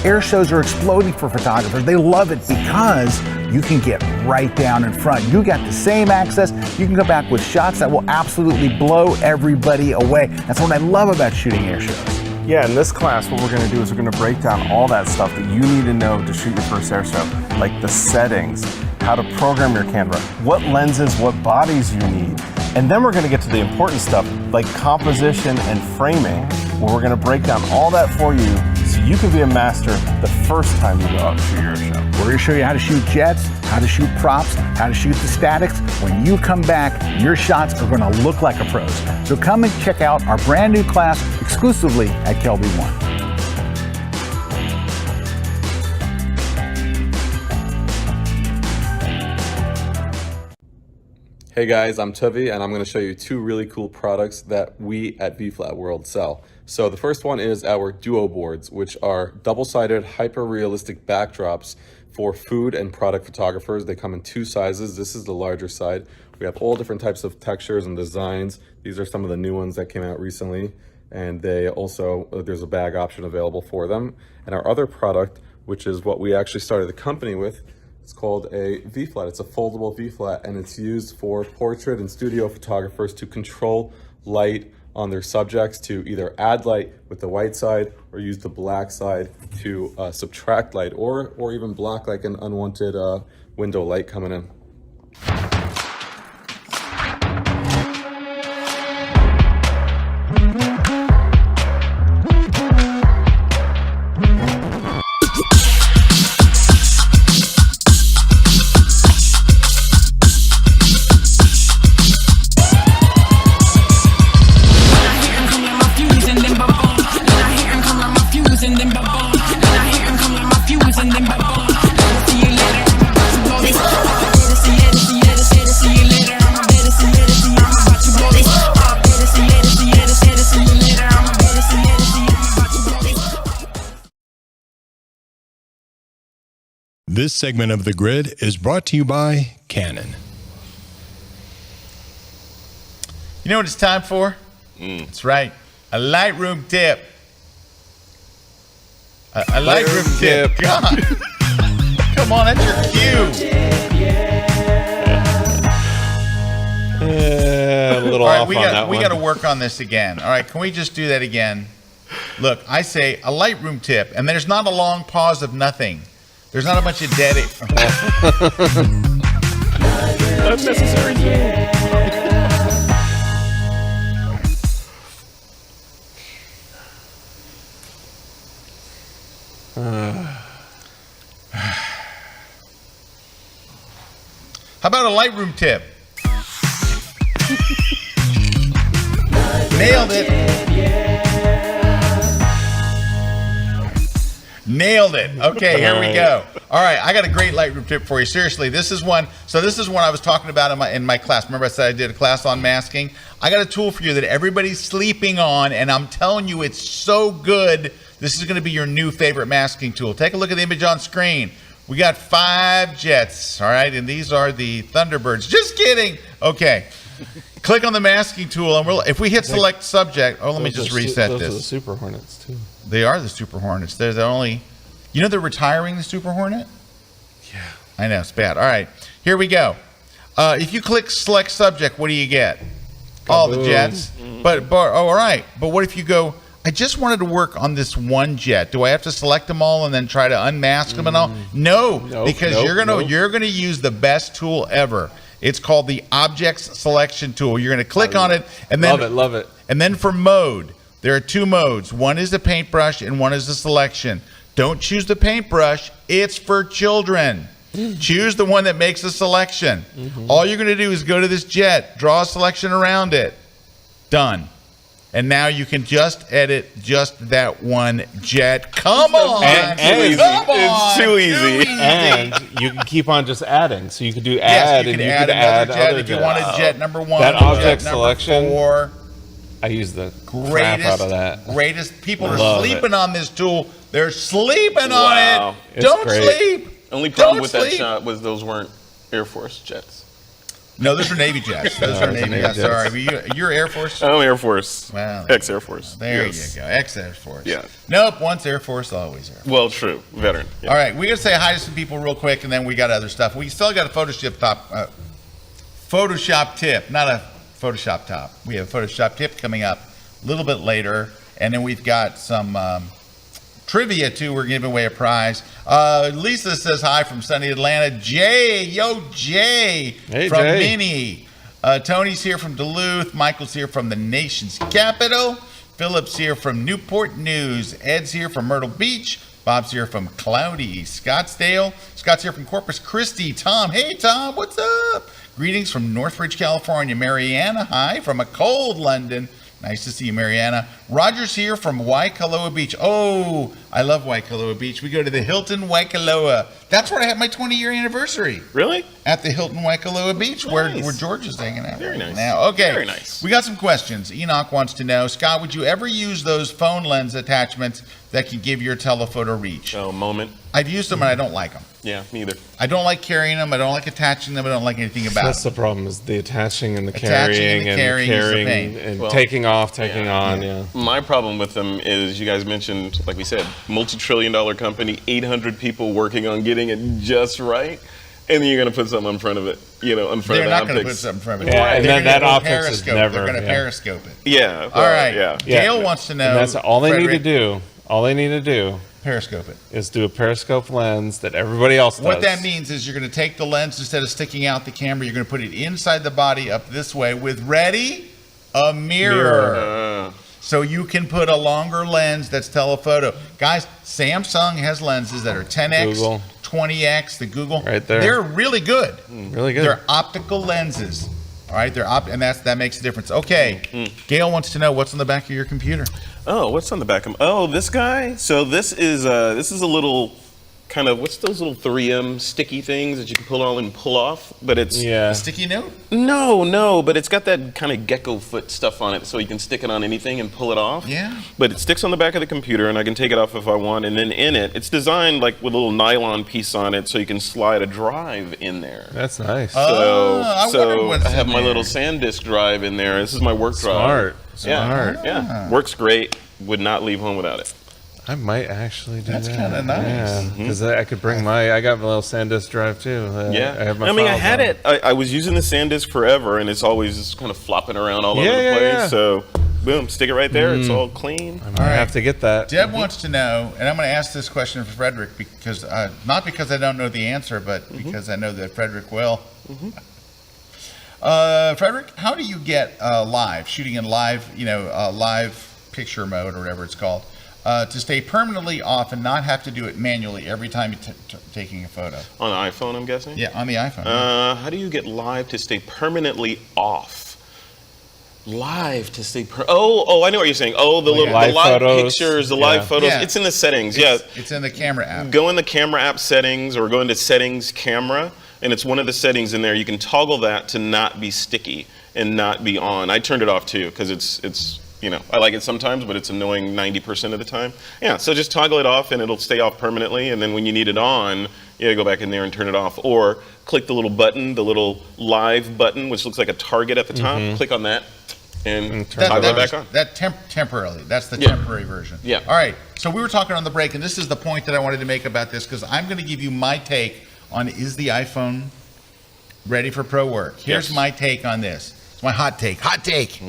Air shows are exploding for photographers. They love it because you can get right down in front. You got the same access. You can go back with shots that will absolutely blow everybody away. That's what I love about shooting air shows. Yeah, in this class, what we're going to do is we're going to break down all that stuff that you need to know to shoot your first air show, like the settings, how to program your camera, what lenses, what bodies you need. And then we're going to get to the important stuff like composition and framing, where we're going to break down all that for you so you can be a master the first time you go out and shoot your show. We're going to show you how to shoot jets, how to shoot props, how to shoot the statics. When you come back, your shots are going to look like a pro's. So come and check out our brand new class exclusively at Kelby One. Hey guys, I'm Tuvi and I'm going to show you two really cool products that we at VFlat World sell. So the first one is our Duo boards, which are double-sided, hyper-realistic backdrops for food and product photographers. They come in two sizes. This is the larger side. We have all different types of textures and designs. These are some of the new ones that came out recently. And they also, there's a bag option available for them. And our other product, which is what we actually started the company with, it's called a V-flat. It's a foldable V-flat, and it's used for portrait and studio photographers to control light on their subjects, to either add light with the white side or use the black side to subtract light, or even block like an unwanted window light coming in. This segment of The Grid is brought to you by Canon. You know what it's time for? That's right. A Lightroom tip. A Lightroom tip. God. Come on, that's your cue. A little All right, off on that we one. got to work on this again. All right, can we just do that again? Look, I say a Lightroom tip, and there's not a long pause of nothing. There's not a bunch of dead. Unnecessary zoom. How about a Lightroom tip? Nailed it. Nailed it. Okay, here we go. All right, I got a great Lightroom tip for you. Seriously, this is one. So this is one I was talking about in my class. Remember I said I did a class on masking? I got a tool for you that everybody's sleeping on, and I'm telling you it's so good. This is going to be your new favorite masking tool. Take a look at the image on screen. We got 5 jets, all right? And these are the Thunderbirds. Just kidding. Okay. Click on the masking tool, and if we hit select subject, let me just reset those this. Those are the Super Hornets, too. They are the Super Hornets. They're the only, they're retiring the Super Hornet? Yeah. I know, it's bad. All right, here we go. If you click select subject, what do you get? All the jets. But all right. But what if you go, I just wanted to work on this one jet. Do I have to select them all and then try to unmask them and all? No, because you're gonna use the best tool ever. It's called the Objects Selection Tool. You're gonna click on it, and then love it. And then for mode, there are 2 modes. One is the paintbrush, and one is the selection. Don't choose the paintbrush. It's for children. Choose the one that makes a selection. All you're gonna do is go to this jet, draw a selection around it. Done. And now you can just edit just that one jet. Come on! It's too easy. And you can keep on just adding. So you could do Yes, add, you and can you add could another add jet other if you jets. wanted jet number 1. That jet object number selection, 4. I use the crap out of that. Greatest. People are Love sleeping on this tool. They're sleeping Wow. on it. It's Don't great. sleep. Only problem Don't with that sleep. shot was those weren't Air Force jets. No, those are Navy jets. Those are Navy jets. Sorry, you're Air Force. I'm Air Force. Wow. Ex-Air Force. There Yes. you go. Ex-Air Force. Yeah. Nope. Once Air Force, always Air Force. Well, true. Veteran. Yeah. All right, we gotta say hi to some people real quick, and then we got other stuff. We still got a Photoshop tip, not a Photoshop top. We have a Photoshop tip coming up a little bit later, and then we've got some trivia too. We're giving away a prize. Lisa says hi from sunny Atlanta. Jay, Jay Hey, from Jay. Minnie. Tony's here from Duluth. Michael's here from the nation's capital. Philip's here from Newport News. Ed's here from Myrtle Beach. Bob's here from cloudy Scottsdale. Scott's here from Corpus Christi. Tom, hey Tom, what's up? Greetings from Northridge, California. Mariana, hi from a cold London. Nice to see you, Mariana. Roger's here from Waikoloa Beach. Oh, I love Waikoloa Beach. We go to the Hilton Waikoloa. That's where I had my 20-year anniversary. Really? At the Hilton Waikoloa Beach, where Nice. George is hanging out Very right nice. now. Okay, Very nice. We got some questions. Enoch wants to know, Scott, would you ever use those phone lens attachments that can give your telephoto reach? Oh, moment. I've used them and I don't like them. Yeah, me either. I don't like carrying them. I don't like attaching them. I don't like anything about That's them. the problem, is the attaching and the Attaching and carrying the and carrying is the carrying pain. and Well, taking off, taking on. Yeah. My problem with them is, you guys mentioned, like we said, multi-trillion-dollar company, 800 people working on getting it just right, and then you're going to put something in front of it, in front They're of not the going to put optics. something in front of it. Yeah, and They're then gonna that go optics is periscope. never- They're going to yeah. periscope it. Yeah. All right. Yeah. Gail wants to know. And that's all they need to Frederick, do. All they need to do Periscope it. is do a periscope lens that everybody else does. What that means is you're going to take the lens, instead of sticking out the camera, you're going to put it inside the body up this way with, ready, a mirror. So you can put a longer lens that's telephoto. Guys, Samsung has lenses that are 10x, Google. 20x, the Google. Right there. They're really good. Really good. They're optical lenses. All right, and that makes a difference. Okay, Gail wants to know what's on the back of your computer. Oh, what's on the back of him? Oh, this guy. So this is a little kind of, what's those little 3M sticky things that you can pull on and pull off? But it's Yeah. A sticky note? No, but it's got that kind of gecko foot stuff on it, so you can stick it on anything and pull it off. Yeah. But it sticks on the back of the computer, and I can take it off if I want. And then in it, it's designed like with a little nylon piece on it, so you can slide a drive in there. That's nice. Oh, I wondered what's I have in my there. little SanDisk drive in there. This is my work drive. Smart. Yeah. Smart. Yeah. Works great. Would not leave home without it. I might actually do That's that. kinda nice. Because I could bring I got my little SanDisk drive too. Yeah, I have my I mean, I files had on it. I was using the SanDisk forever, and it's always just kind of flopping around all over the place. Yeah. So, boom, stick it right there. It's all clean. I might have to get that. Deb wants to know, and I'm going to ask this question for Frederick because not because I don't know the answer, but because I know that Frederick will. Frederick, how do you get live shooting in live, live picture mode or whatever it's called, to stay permanently off and not have to do it manually every time you're taking a photo? On the iPhone, I'm guessing? Yeah, on the iPhone. How do you get live to stay permanently off? Live to stay Oh, I know what you're saying. Oh, the Live live photos. pictures, the Yeah. live photos. Yeah. It's in the settings, yeah. It's in the camera app. Go in the camera app settings or go into settings camera, and it's one of the settings in there. You can toggle that to not be sticky and not be on. I turned it off too because it's I like it sometimes, but it's annoying 90% of the time. Yeah, so just toggle it off and it'll stay off permanently, and then when you need it on, you gotta go back in there and turn it off. Or click the little button, the little live button, which looks like a target at the top. Click on that and toggle it back on. Temporarily. That's the Yeah. temporary version. Yeah. All right. So we were talking on the break, and this is the point that I wanted to make about this because I'm going to give you my take on is the iPhone ready for pro work. Here's Yes. my take on this. It's my hot take. Hot take.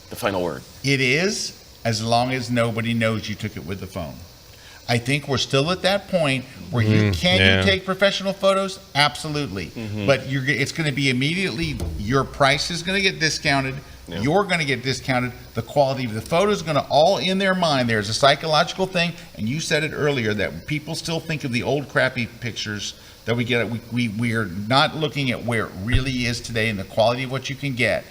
The final word. It is, as long as nobody knows you took it with the phone. I think we're still at that point where you take professional photos? Absolutely. But it's going to be immediately, your price is going to get discounted. Yeah. You're going to get discounted. The quality of the photo is going to all in their mind. There's a psychological thing, and you said it earlier that people still think of the old crappy pictures that we get. We are not looking at where it really is today and the quality of what you can get.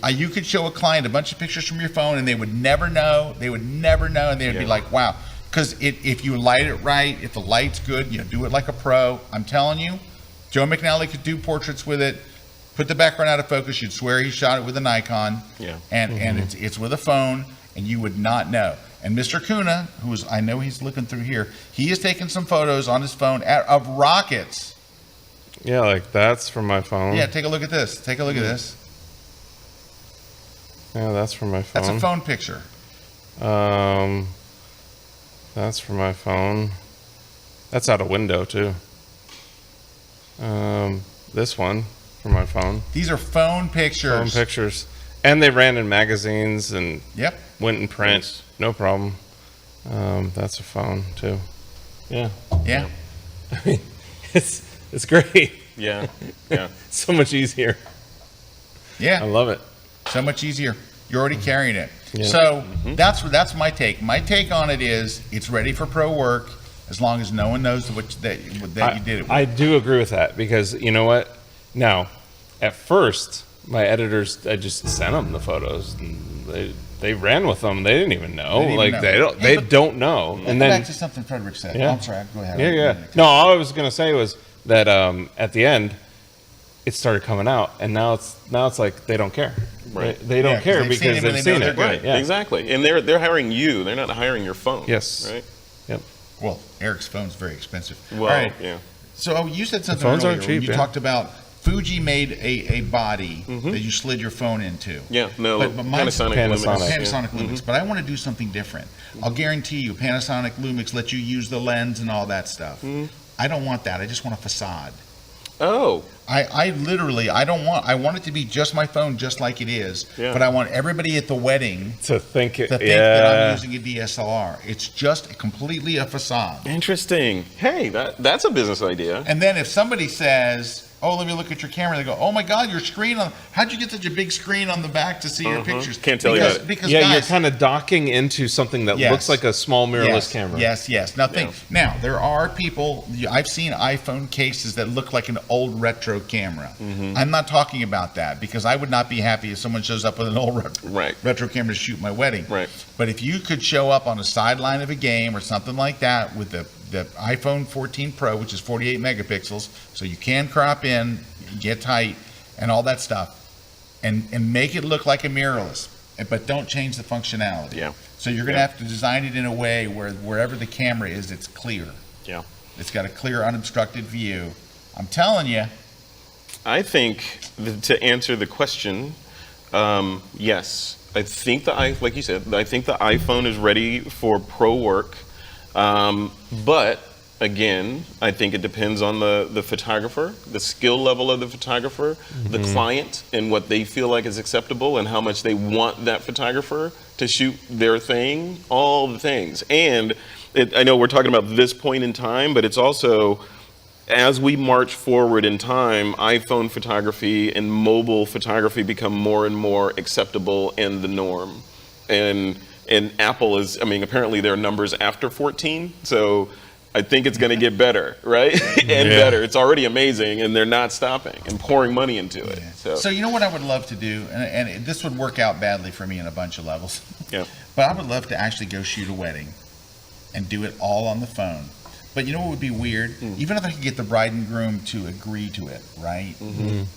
You could show a client a bunch of pictures from your phone, and they would never know. They would never know, and they'd be like, "Wow." Because if you light it right, if the light's good, you do it like a pro. I'm telling you, Joe McNally could do portraits with it. Put the background out of focus, you'd swear he shot it with a Nikon. Yeah. And it's with a phone, and you would not know. And Mr. Kuna, I know he's looking through here, he is taking some photos on his phone of rockets. Yeah, like that's from my phone. Yeah, take a look at this. Take a look at this. Yeah, that's from my phone. That's a phone picture. That's from my phone. That's out a window too. This one from my phone. These are phone pictures. Phone pictures. And they ran in magazines and Yep. went in print. No problem. That's a phone too. Yeah. Yeah. I mean, it's great. Yeah, yeah. So much easier. Yeah. I love it. So much easier. You're already carrying it. Yeah. So that's my take. My take on it is it's ready for pro work as long as no one knows that you did it with. I do agree with that because you know what? Now, at first, my editors, I just sent them the photos and they ran with them. They didn't even know. They don't know. And then back to something Frederick said. Yeah. I'm sorry. Go ahead. Yeah. No, all I was gonna say was that at the end, it started coming out, and now it's like they don't care. Right. They don't care they've seen because it and they've they know seen they're it. good. Right, Yeah. exactly. And they're hiring you. They're not hiring your phone. Yes. Right? Yep. Well, Eric's phone's very expensive. Well, All right. yeah. So you said something phones earlier aren't when cheap, you yeah. talked about Fuji made a body that you slid your phone into. Yeah, no, But mine's Panasonic Lumix. Panasonic Lumix. But I want to do something different. I'll guarantee you, Panasonic Lumix lets you use the lens and all that stuff. I don't want that. I just want a facade. Oh, I want it to be just my phone, just like it is. Yeah. But I want everybody at the wedding To think it. to think that I'm using a DSLR. It's just completely a facade. interesting. Hey, that's a business idea. And then if somebody says, "Oh, let me look at your camera," they go, "Oh my God, your screen on! How'd you get such a big screen on the back to see your pictures?" Can't tell you because, that. Because Yeah, guys, you're kind of docking into something that Yes. looks like a small mirrorless yes, camera. Yes. Now there are people. I've seen iPhone cases that look like an old retro camera. I'm not talking about that because I would not be happy if someone shows up with an old retro camera to shoot my wedding. Right. But if you could show up on a sideline of a game or something like that with the iPhone 14 Pro, which is 48 megapixels, so you can crop in, get tight, and all that stuff, and make it look like a mirrorless, but don't change the functionality. Yeah. So you're going to have to design it in a way where wherever the camera is, it's clear. Yeah. It's got a clear, unobstructed view. I'm telling you. I think to answer the question, yes. like you said, I think the iPhone is ready for pro work, but again, I think it depends on the photographer, the skill level of the photographer, the client, and what they feel like is acceptable, and how much they want that photographer to shoot their thing, all the things. And I know we're talking about this point in time, but it's also, as we march forward in time, iPhone photography and mobile photography become more and more acceptable and the norm. And Apple is, I mean, apparently there are numbers after 14, so I think it's going to get better, right? And better. It's already amazing, and they're not stopping and pouring money into it. So you know what I would love to do, and this would work out badly for me in a bunch of levels. Yeah. But I would love to actually go shoot a wedding and do it all on the phone. But you know what would be weird? Even if I could get the bride and groom to agree to it, right?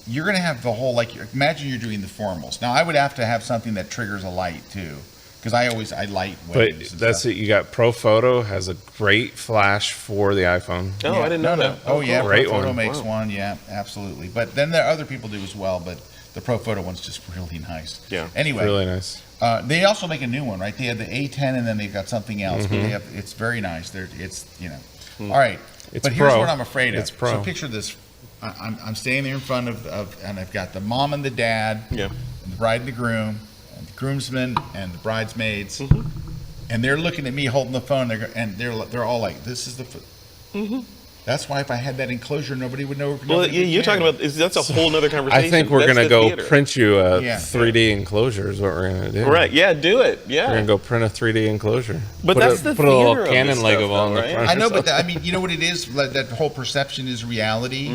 You're going to have the whole, like, imagine you're doing the formals. Now, I would have to have something that triggers a light, too. Because I light weddings. But that's it. You got Pro Photo has a great flash for the iPhone. Oh, I didn't know that. Oh, yeah. Great Pro Photo one. makes one. Yeah, absolutely. But then there are other people do as well. But the Pro Photo one's just really nice. Yeah. Anyway. Really nice. They also make a new one, right? They have the A10 and then they've got something else. But they have, it's very nice. It's, you know. All right. It's but here's pro. what I'm afraid of. It's pro. So picture this. I'm standing there in front of, and I've got the mom and the dad, Yeah. and the bride and the groom, and the groomsmen and the bridesmaids, and they're looking at me holding the phone. They're all like, "This is the." That's why if I had that enclosure, nobody would know. Well, you're talking about, that's a whole nother conversation. I think we're That's going to the go theater. print you a Yeah. 3D enclosure is what we're going to do. Right, yeah, do it, yeah. We're going to go print a 3D enclosure. But put that's a, the put a little theater of Canon this Lego stuff, on though, the right? front. I know, or but something. I mean, you know what it is? Like, that whole perception is reality.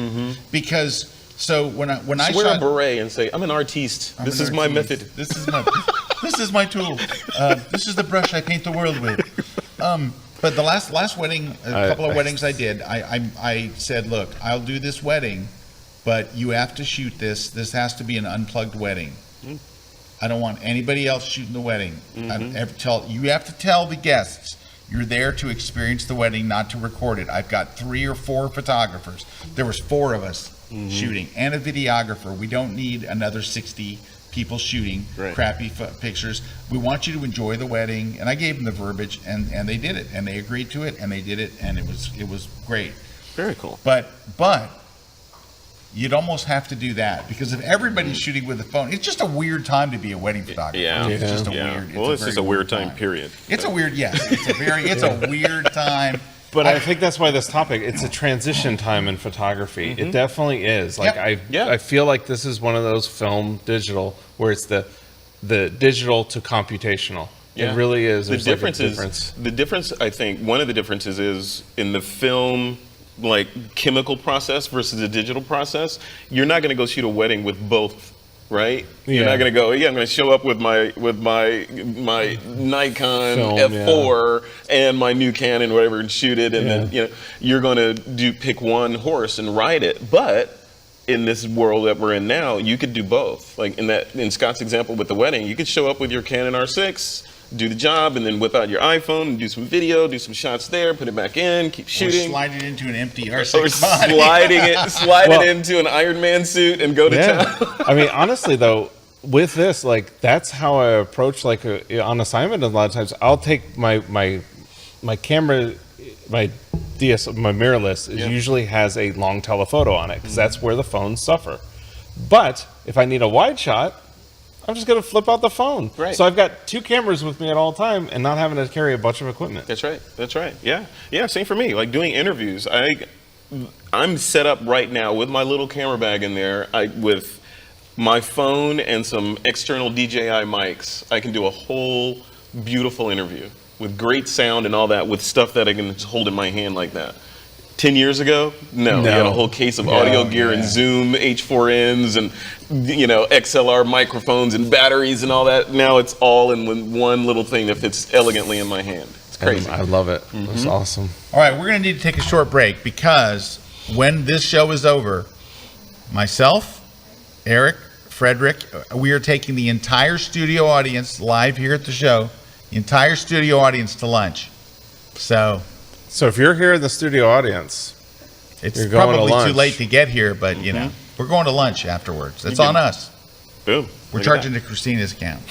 Because so when I Just wear shot a beret and say, I'm an artiste. I'm This an is my artiste. method. This is my tool. This is the brush I paint the world with. But the last wedding, a couple of weddings I did, I said, look, I'll do this wedding, but you have to shoot this. This has to be an unplugged wedding. I don't want anybody else shooting the wedding. You have to tell the guests you're there to experience the wedding, not to record it. I've got 3 or 4 photographers. There was 4 of us shooting and a videographer. We don't need another 60 people shooting crappy pictures. We want you to enjoy the wedding. And I gave them the verbiage, and they did it, and they agreed to it, and they did it, and it was great. Very cool. But you'd almost have to do that, because if everybody's shooting with a phone, it's just a weird time to be a wedding photographer. Yeah. It's just a Yeah. weird. Well, it's just very a weird time, period. It's a weird, yes. It's a weird time. But I think that's why this topic, it's a transition time in photography. It definitely is. Like I feel like this is one of those film digital where it's the digital to computational. Yeah. It really is. The There's like a difference the difference, I think, one of the differences is in the film, like, chemical process versus the digital process. You're not going to go shoot a wedding with both, right? You're not going to go, I'm going to show up with my Nikon Film, F4 and my new Canon, whatever, and shoot it, and then you're going to pick one horse and ride it. But in this world that we're in now, you could do both. Like in Scott's example with the wedding, you could show up with your Canon R6, do the job, and then whip out your iPhone and do some video, do some shots there, put it back in, keep shooting. Or slide it into an empty Or R6 body. slide it into an Iron Man suit and go to town. I mean, honestly, though, with this, like, that's how I approach, like, on assignment a lot of times. I'll take my camera, my mirrorless usually has a long telephoto on it, because that's where the phones suffer. But if I need a wide shot, I'm just going to flip out the phone. Right. So I've got 2 cameras with me at all time and not having to carry a bunch of equipment. That's right. Yeah, same for me. Like doing interviews, I'm set up right now with my little camera bag in there, with my phone and some external DJI mics. I can do a whole beautiful interview with great sound and all that, with stuff that I can just hold in my hand like that. 10 years ago, no. You had a whole case of audio gear and Zoom H4Ns and XLR microphones and batteries and all that. Now it's all in one little thing that fits elegantly in my hand. It's crazy. I love it. It's awesome. All right, we're going to need to take a short break, because when this show is over, myself, Erik, Frederick, we are taking the entire studio audience live here at the show, the entire studio audience, to lunch. So if you're here in the studio audience, it's you're going probably to lunch. too late to get here, but we're going to lunch afterwards. It's on us. Boom. We're charging to Christina's account.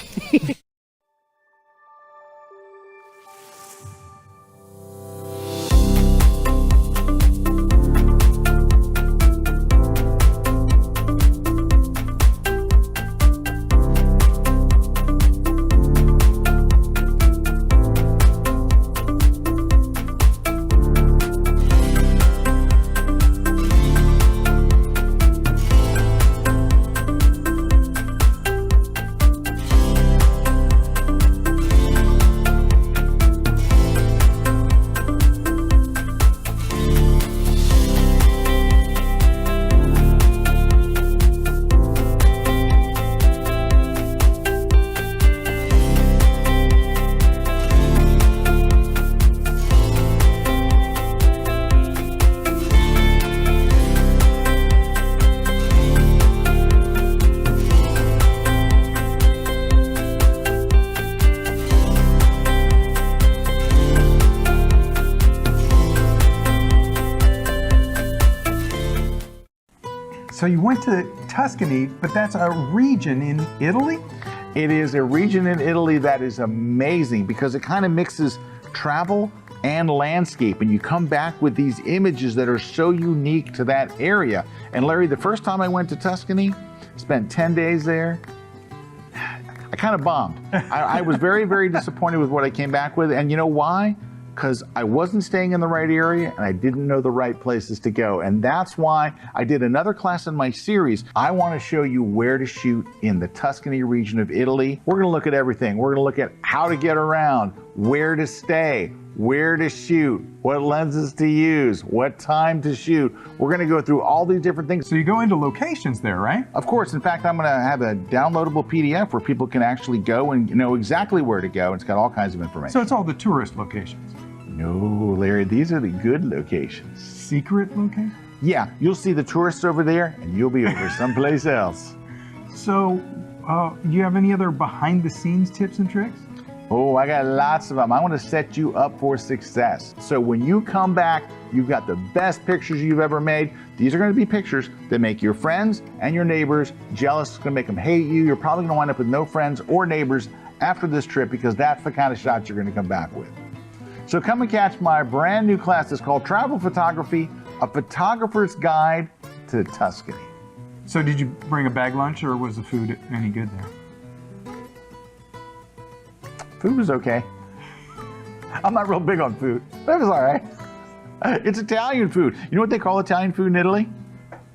So you went to Tuscany, but that's a region in Italy? It is a region in Italy that is amazing because it kind of mixes travel and landscape, and you come back with these images that are so unique to that area. And Larry, the first time I went to Tuscany, spent 10 days there, I kind of bombed. I was very, very disappointed with what I came back with, and you know why? Because I wasn't staying in the right area and I didn't know the right places to go. And that's why I did another class in my series. I want to show you where to shoot in the Tuscany region of Italy. We're going to look at everything. We're going to look at how to get around, where to stay, where to shoot, what lenses to use, what time to shoot. We're going to go through all these different things. So you go into locations there, right? Of course. In fact, I'm going to have a downloadable PDF where people can actually go and know exactly where to go. It's got all kinds of information. So it's all the tourist locations. No, Larry, these are the good locations. Secret locations? Yeah, you'll see the tourists over there and you'll be over someplace else. So, do you have any other behind the scenes tips and tricks? Oh, I got lots of them. I want to set you up for success. So when you come back, you've got the best pictures you've ever made. These are going to be pictures that make your friends and your neighbors jealous. It's going to make them hate you. You're probably going to wind up with no friends or neighbors after this trip because that's the kind of shots you're going to come back with. So come and catch my brand new class. It's called Travel Photography, a photographer's guide to Tuscany. So did you bring a bag lunch or was the food any good there? Food was okay. I'm not real big on food, but it was all right. It's Italian food. You know what they call Italian food in Italy?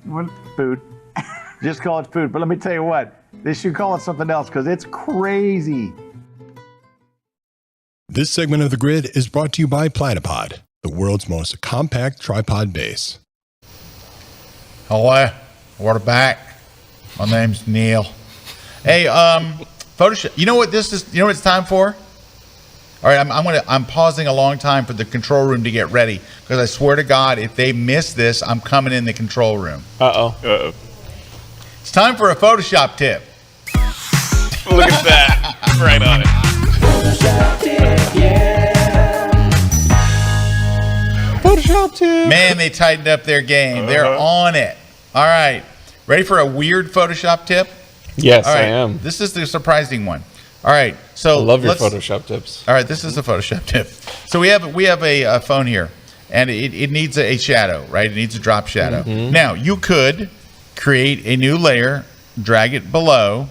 What? Food. Just call it food. But let me tell you what, they should call it something else because it's crazy. This segment of The Grid is brought to you by Platypod, the world's most compact tripod base. Hello, we're back. My name's Neil. Hey, Photoshop. You know what this is? You know what it's time for? All right, I'm pausing a long time for the control room to get ready because I swear to God, if they miss this, I'm coming in the control room. Uh-oh. It's time for a Photoshop tip. Look at that. Right on it. Photoshop tip. Man, they tightened up their game. They're on it. All right. Ready for a weird Photoshop tip? Yes, All right. I am. This is the surprising one. All right. So I love your Photoshop tips. All right. This is the Photoshop tip. So we have a phone here, and it needs a shadow, right? It needs a drop shadow. Mm-hmm. Now, you could create a new layer, drag it below,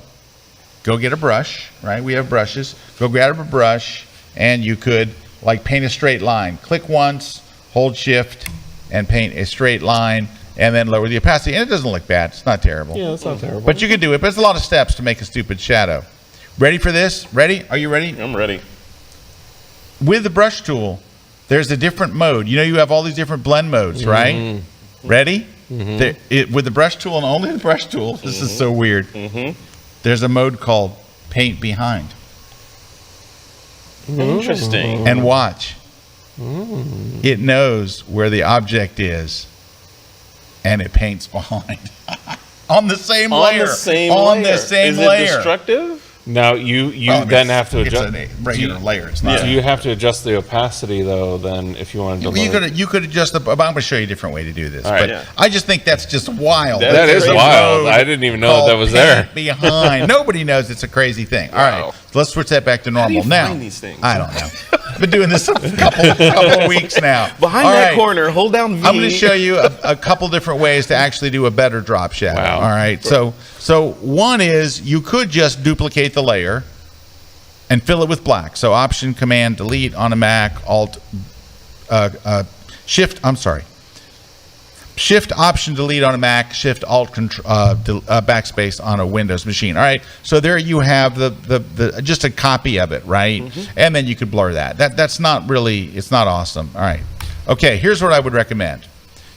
go get a brush, right? We have brushes. Go grab a brush, and you could like paint a straight line. Click once, hold shift, and paint a straight line, and then lower the opacity. And it doesn't look bad. It's not terrible. Yeah, it's not terrible. But you can do it. But it's a lot of steps to make a stupid shadow. Ready for this? Ready? Are you ready? I'm ready. With the brush tool, there's a different mode. You know, you have all these different blend modes, right? Ready? With the brush tool and only the brush tool, this is so weird. There's a mode called Paint Behind. Interesting. And watch. It knows where the object is, and it paints behind. On the same layer. On the same On layer. the same Is layer. it destructive? Now you then have to adjust. It's a regular layer. It's not. Do you have to adjust the opacity though? Then if you wanted to, You could adjust the. I'm going to show you a different way to do this. All right. But Yeah. I just think that's just wild. That is There's a wild. mode I didn't even know that was called there. Paint Behind. Nobody knows it's a crazy thing. All Wow. right, let's switch that back to How do normal you now. find these things? I don't know. I've been doing this a couple of weeks now. Behind All that right. corner, hold down V. I'm going to show you a couple different ways to actually do a better drop shadow. Wow. All right. So one is you could just duplicate the layer and fill it with black. So Option, Command, Delete on a Mac, Alt, Shift. I'm sorry. Shift, Option, Delete on a Mac, Shift, Alt, Backspace on a Windows machine. All right. So there you have the just a copy of it, right? And then you could blur that. That's not really. It's not awesome. All right. Okay. Here's what I would recommend.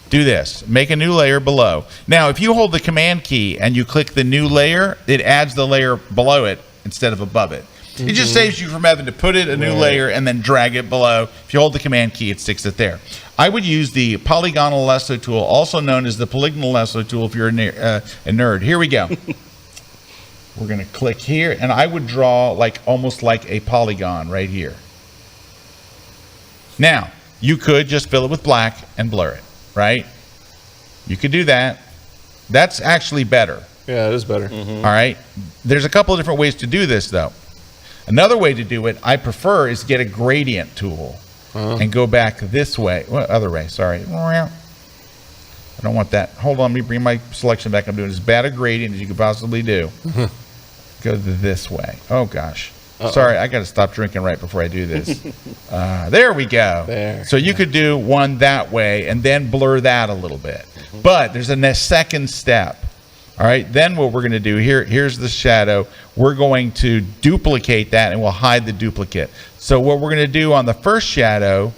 Do this. Make a new layer below. Now, if you hold the Command key and you click the new layer, it adds the layer below it instead of above it. It just saves you from having to put it a new layer and then drag it below. If you hold the Command key, it sticks it there. I would use the polygonal lasso tool, also known as the polygonal lasso tool if you're a nerd. Here we go. We're going to click here, and I would draw almost like a polygon right here. Now, you could just fill it with black and blur it, right? You could do that. That's actually better. Yeah, it is better. All right. There's a couple of different ways to do this, though. Another way to do it, I prefer, is get a gradient tool and go back this way. Well, other way, sorry. I don't want that. Hold on, let me bring my selection back. I'm doing as bad a gradient as you could possibly do. Go this way. Oh, gosh. Sorry, I got to stop drinking right before I do this. There we go. There. So you could do one that way and then blur that a little bit. But there's a second step. All right, then what we're going to do here's the shadow. We're going to duplicate that and we'll hide the duplicate. So what we're going to do on the first shadow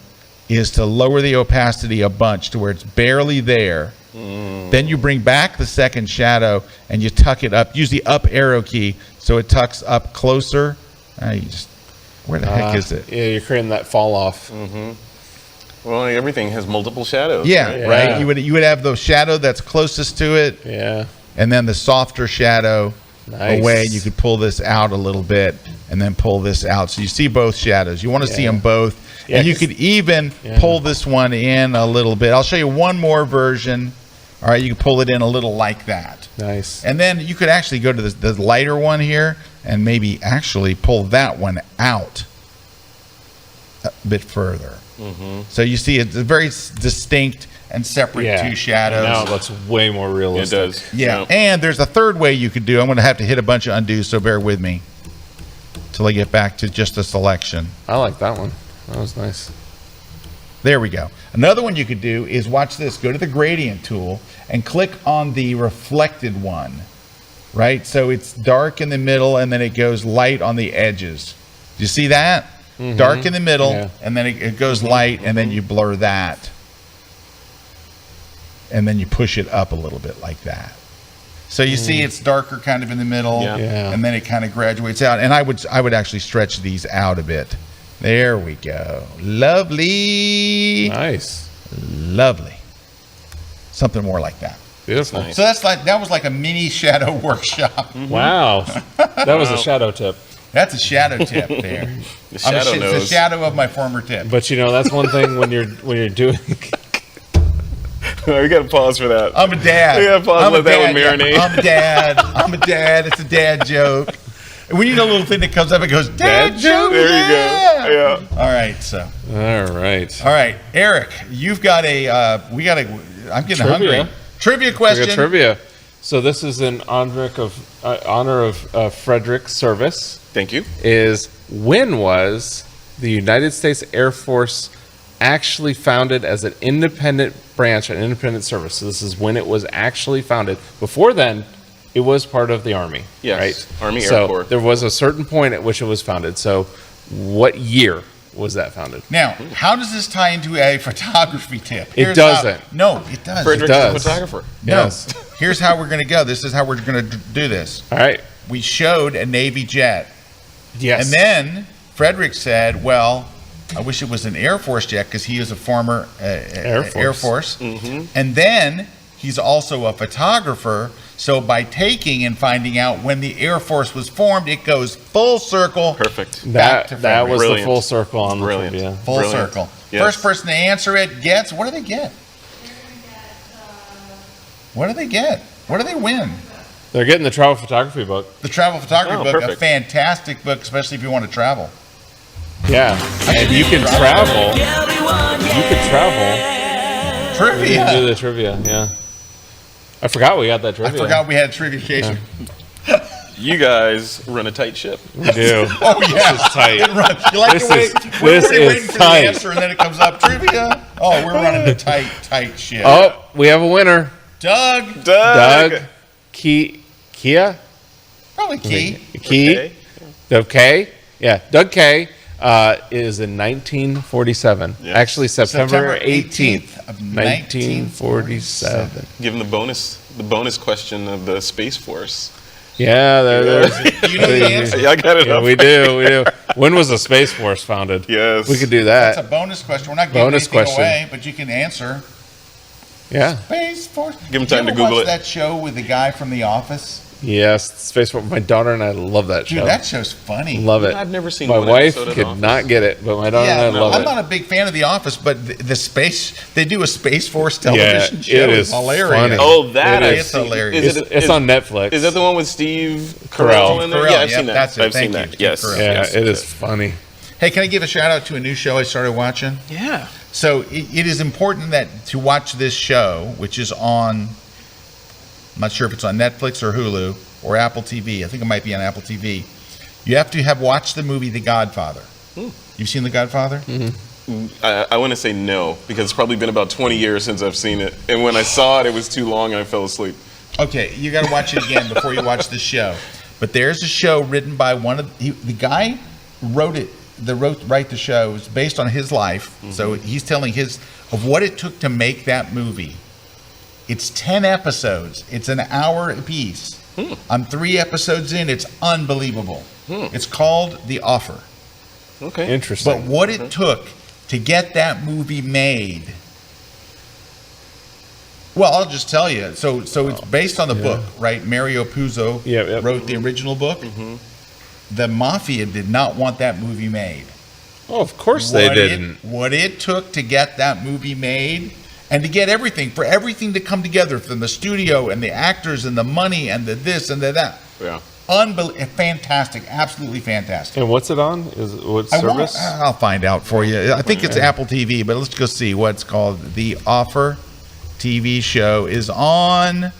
is to lower the opacity a bunch to where it's barely there. Then you bring back the second shadow and you tuck it up. Use the up arrow key so it tucks up closer. Where the heck is it? Yeah, you're creating that fall off. Well, everything has multiple shadows. Yeah, right. You would have the shadow that's closest to it. Yeah. And then the softer shadow away. You could pull this out a little bit and then pull this out. So you see both shadows. You want to see them both. Yeah, and you could even pull this one in a little bit. I'll show you one more version. All right, you can pull it in a little like that. Nice. And then you could actually go to the lighter one here and maybe actually pull that one out a bit further. So you see it's a very distinct and separate two shadows. Now it looks way more realistic. It does. Yeah, and there's a third way you could do. I'm going to have to hit a bunch of undo, so bear with me till I get back to just a selection. I like that one. That was nice. There we go. Another one you could do is, watch this, go to the gradient tool and click on the reflected one, right? So it's dark in the middle and then it goes light on the edges. Do you see that? Dark in the middle and then it goes light and then you blur that. And then you push it up a little bit like that. So you see it's darker kind of in the middle and then it kind of graduates out. And I would actually stretch these out a bit. There we go. Lovely. Nice. Lovely. Something more like that. Beautiful. Nice. So that was like a mini shadow workshop. Wow. That was a shadow tip. That's a shadow tip there. The shadow knows. It's a shadow of my former tip. But you know, that's one thing when you're doing. We got to pause for that. I'm a dad. We got to pause and let that one marinate. I'm a dad. I'm a dad. It's a dad joke. And we need a little thing that comes up and goes, dad joke. There you go. Yeah. All right. So. All right. All right, Eric, you've got I'm getting hungry. Trivia question. Trivia. So this is in honor of Frederick's service. Thank you. Is when was the United States Air Force actually founded as an independent branch, an independent service? So this is when it was actually founded. Before then, it was part of the Army. Yes, right? Army Air Corps. There was a certain point at which it was founded. So what year was that founded? Now, how does this tie into a photography tip? It doesn't. No, it does. Frederick's a photographer. No. Yes. Here's how we're going to go. This is how we're going to do this. All right. We showed a Navy jet. Yes. And then Frederick said, well, I wish it was an Air Force jet because he is a former Air Force. And then he's also a photographer. So by taking and finding out when the Air Force was formed, it goes full circle. Perfect. Back to That was Brilliant. the full circle on the Brilliant. trivia. Full Brilliant. circle. Yes. First person to answer it gets, what do they get? What do they get? What do they win? They're getting the travel photography book. The travel photography Oh, book, a perfect. fantastic book, especially if you want to travel. Yeah. And you can travel. You can travel. Trivia. You can do the trivia, yeah. I forgot we got that I trivia. forgot we had a triviacation. You guys run a tight ship. We do. Oh yeah, This is tight. You like This to wait? is- We're this pretty is waiting for tight. the answer, and then it comes up trivia. Oh, we're running a tight ship. Oh, we have a winner. Doug, Doug Kia? probably Key. Key? Okay. Doug K? Yeah, Doug K is in 1947. Yes. Actually, September 18th 18th of 1947. Give them the bonus question of the Space Force. Yeah, there's. You know the answer. Yeah, I got it Yeah, up. we do. When was the Space Force founded? Yes. We could do That's a that. bonus question. We're not giving Bonus anything question. away, but you can answer. Yeah. Space Force. Give 'em Did you time to ever Google watch it. that show with the guy from The Office? Yes, Space Force. My daughter and I love that show. Dude, that show's funny. Love it. I've never seen My one wife episode of could The Office. not get it, but my daughter and I love I'm it. not a big fan of The Office, but the space, they do a Space Force television Yeah, show. it It's is hilarious. funny. Oh, that It I've is seen. hilarious. It's on Netflix. Is that the one with Steve Carell. Carell in there? Carell, Yeah, I've yep, seen that. that's it. I've Thank seen you, that. Steve Yes. Carell. Yeah, yes. it is funny. Hey, can I give a shout out to a new show I started watching? Yeah. So it is important that to watch this show, which is on, I'm not sure if it's on Netflix or Hulu or Apple TV. I think it might be on Apple TV. You have to have watched the movie The Godfather. You've seen The Godfather? I want to say no, because it's probably been about 20 years since I've seen it. And when I saw it, it was too long and I fell asleep. Okay, you got to watch it again before you watch the show. But there's a show written by the guy wrote it. Write the show. It's based on his life. So he's telling of what it took to make that movie. It's 10 episodes. It's an hour apiece. I'm 3 episodes in. It's unbelievable. It's called The Offer. Okay. Interesting. But what it took to get that movie made. Well, I'll just tell you. So it's based on the book, right? Mario Puzo wrote the original book. The Mafia did not want that movie made. Oh, of course they didn't. What it took to get that movie made and to get everything to come together from the studio and the actors and the money and the this and the that. Yeah. Fantastic. Absolutely fantastic. And what's it on? What service? I'll find out for you. I think it's Apple TV, but let's go see what it's called. The Offer TV show is on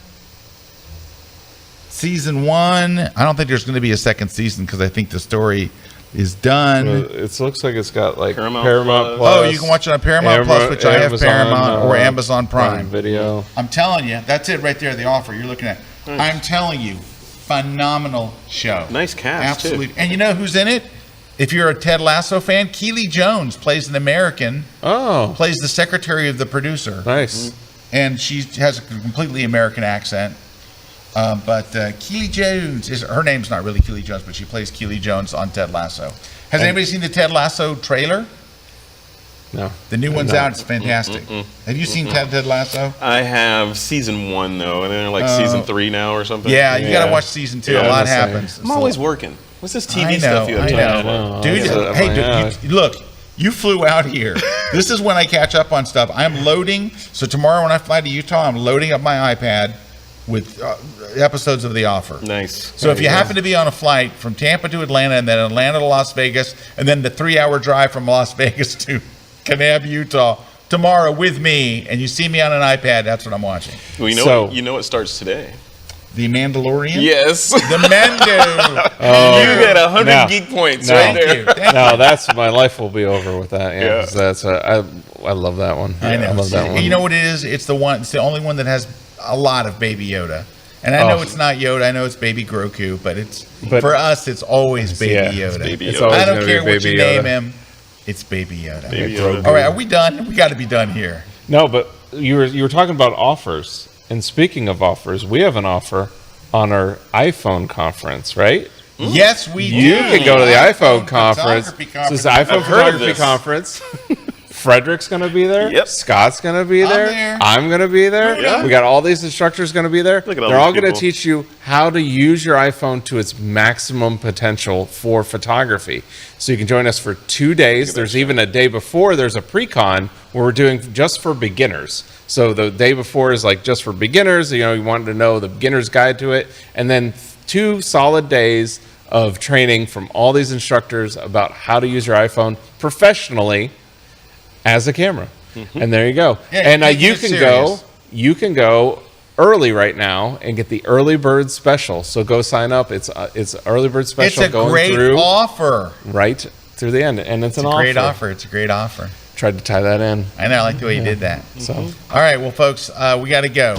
season 1. I don't think there's going to be a second season because I think the story is done. It looks like it's got like Paramount Paramount Plus. Plus. Oh, you can watch it on Paramount Plus, which I have Amazon, Paramount or Amazon Prime. Video. I'm telling you, that's it right there, The Offer you're looking at. I'm telling you, phenomenal show. Nice cast, Absolutely. too. And you know who's in it? If you're a Ted Lasso fan, Keely Jones plays an American, plays the secretary of the producer. Nice. And she has a completely American accent. But Keely Jones, her name's not really Keely Jones, but she plays Keely Jones on Ted Lasso. Has anybody seen the Ted Lasso trailer? No. The new one's out. It's fantastic. Have you seen Ted Lasso? I have season 1 though, and then like season 3 now or something. Yeah, you got to watch season 2. Yeah, a lot I'm saying. happens. I'm always working. What's this TV I know, stuff you have I time know. for? Dude, Yeah. hey, Yeah. dude, look, you flew out here. This is when I catch up on stuff. I'm loading. So tomorrow when I fly to Utah, I'm loading up my iPad with episodes of The Offer. Nice. So if you happen to be on a flight from Tampa to Atlanta and then Atlanta to Las Vegas and then the 3-hour drive from Las Vegas to Kanab, Utah, tomorrow with me, and you see me on an iPad, that's what I'm watching. Well, you know what starts today. The Mandalorian? Yes. The Mando. You get 100 No. geek points No. right Thank there. you. Thank No, that's my life will be over with that. Yeah, Yeah. 'cause that's I love that one. I know. I love that And one. you know what it is? It's the only one that has a lot of Baby Yoda. And I know Oh. it's not Yoda. I know it's Baby Grogu, but But- for us, it's always Baby Yeah, Yoda. it's Baby It's Yoda. always I don't gonna be care what Baby you Yoda. name him. It's Baby Yoda. Baby Grogu. Yoda. All right, are we done? We got to be done here. No, but you were talking about offers. And speaking of offers, we have an offer on our iPhone conference, right? Yes, we do. You can go to the iPhone conference. photography This is the iPhone I've heard of photography this. conference. Frederick's going to be there. Yep. Scott's going to be there. there. I'm going to be there. Yeah. We got all these instructors going to be there. Look at all They're all these going to people. teach you how to use your iPhone to its maximum potential for photography. So you can join us for 2 days. There's even a day before, there's a pre-con where we're doing just for beginners. So the day before is like just for beginners. You wanted to know the beginner's guide to it. And then 2 solid days of training from all these instructors about how to use your iPhone professionally as a camera. And there you go. Yeah, and taking you it can serious. go early right now and get the early bird special. So go sign up. It's early bird It's special a going great through offer. right through the end. And it's It's an a great offer. It's a great offer. Tried to tie that in. I know. I like the way you did that. So All right, well, folks, we got to go.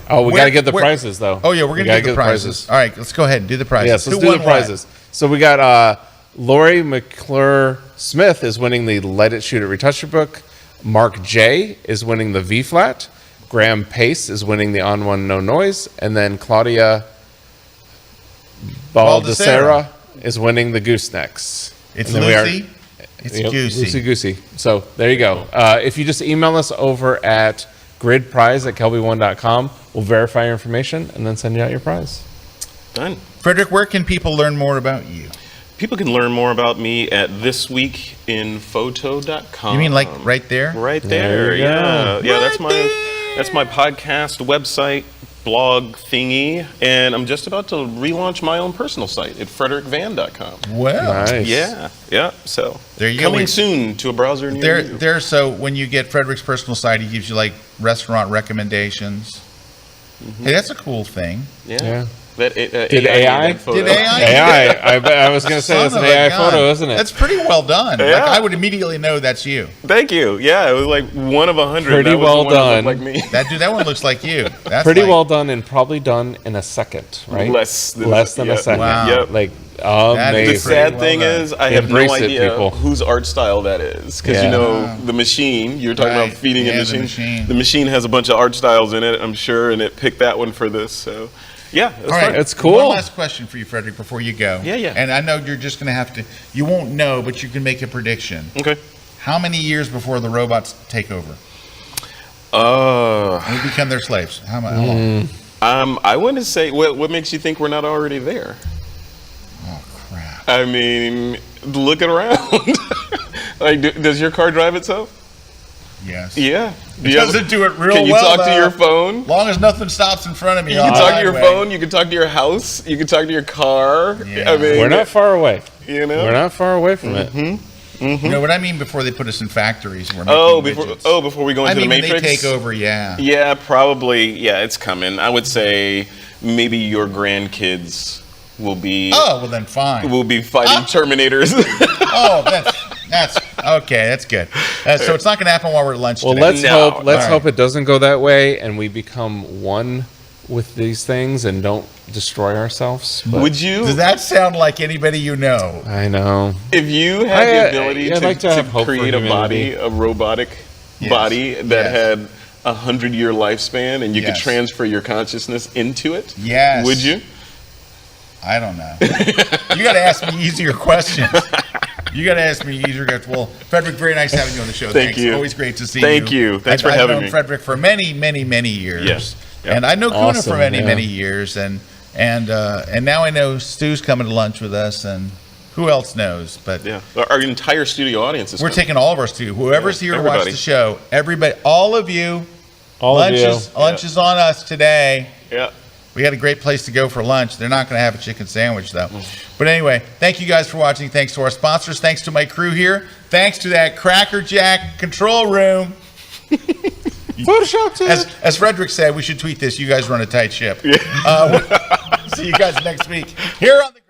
we Where- got to get the where- prizes though. Oh, yeah, we're going to gotta do the get prizes. All right, let's go ahead and do the prizes. Yes, let's Who do the won what? prizes. So we got Lori McClure Smith is winning the Light It, Shoot It, Retouch It book. Mark J is winning the V flat. Graham Pace is winning the On One No Noise, and then Claudia Baldessera is winning the Goosenecks. It's And then we are- Lucy. It's Yep, Goosey. Loosey Goosey. So there you go. If you just email us over at gridprize@kelby1.com, we'll verify your information and then send you out your prize. Done. Frederick, where can people learn more about you? People can learn more about me at thisweekinphoto.com. You mean like right there? Right There there, you yeah. go. Yeah, that's my podcast website, blog thingy, and I'm just about to relaunch my own personal site at frederickvan.com. Well, Nice. Yeah. So There you go. coming soon to a browser near you. So when you get Frederick's personal site, he gives you like restaurant recommendations. Hey, that's a cool thing. Yeah. That, Did made AI? that photo. Did AI? I was going to say that's Son an of a AI gun. photo, isn't it? That's pretty well done. Yeah. Like I would immediately know that's you. Thank you. Yeah, it was like one of 100. Pretty That was well the one that done. looked like me. That one looks like you. That's pretty like- well done and probably done in a second, right? Less than a yeah. second. Wow. Yep. Like is amazing. The pretty sad well thing done. is, I have no Embrace it, idea people. whose art style that is. Because, Yeah. the machine, you're talking Right. about feeding Yeah, a the machine. machine. The machine has a bunch of art styles in it, I'm sure, and it picked that one for this. So, yeah, it's All right, fun. It's cool. One last question for you, Frederick, before you go. Yeah. And I know you're just going to have to. You won't know, but you can make a prediction. Okay. How many years before the robots take over? Uh, We become their slaves. How long? I want to say, what makes you think we're not already there? Oh crap! I mean, look around. Like, does your car drive itself? Yes. Yeah. It doesn't do it real well. Can you talk to though. your phone? Long as nothing stops in front of me. You on can the talk to your highway. phone. You can talk to your house. You can talk to your car. Yeah. I mean, We're not far away. You know. We're not far away from it. You know what I mean? Before they put us in factories, and we're making widgets. Before we go into I mean, the when Matrix. they take over, yeah. Yeah, probably. Yeah, it's coming. I would say maybe your grandkids will be. Oh, well then fine. Will be fighting Terminators. Oh, that's okay. That's good. So it's not going to happen while we're at lunch Well, today. let's No. hope. Let's All hope it doesn't go that way, and we become one with these things and don't destroy ourselves. But Would you? Does that sound like anybody you know? I know. If you had the ability I'd like to have hope for create a body, humanity. a robotic Yes. body that Yes. had 100-year lifespan, and you could Yes. transfer your consciousness into it, Yes. would you? I don't know. You got to ask me easier questions. You got to ask me easier questions. Well, Frederick, very nice having you on the show. Thank Thanks. you. Always great to see Thank you. you. Thanks for I've having known me. Frederick for many, many, many years. Yes. Yeah. And I know Kuna Awesome, for many, yeah. many years. And now I know Stu's coming to lunch with us, and who else knows? But Yeah, our entire studio audience is. we're coming. taking all of our Stu. Whoever's here to watch everybody. the show, everybody, all of you. All lunch of you. Lunch is on us today. Yeah. We had a great place to go for lunch. They're not going to have a chicken sandwich, though. But anyway, thank you guys for watching. Thanks to our sponsors. Thanks to my crew here. Thanks to that Cracker Jack control room. Photoshop too. As Frederick said, we should tweet this. You guys run a tight ship. See you guys next week here on the.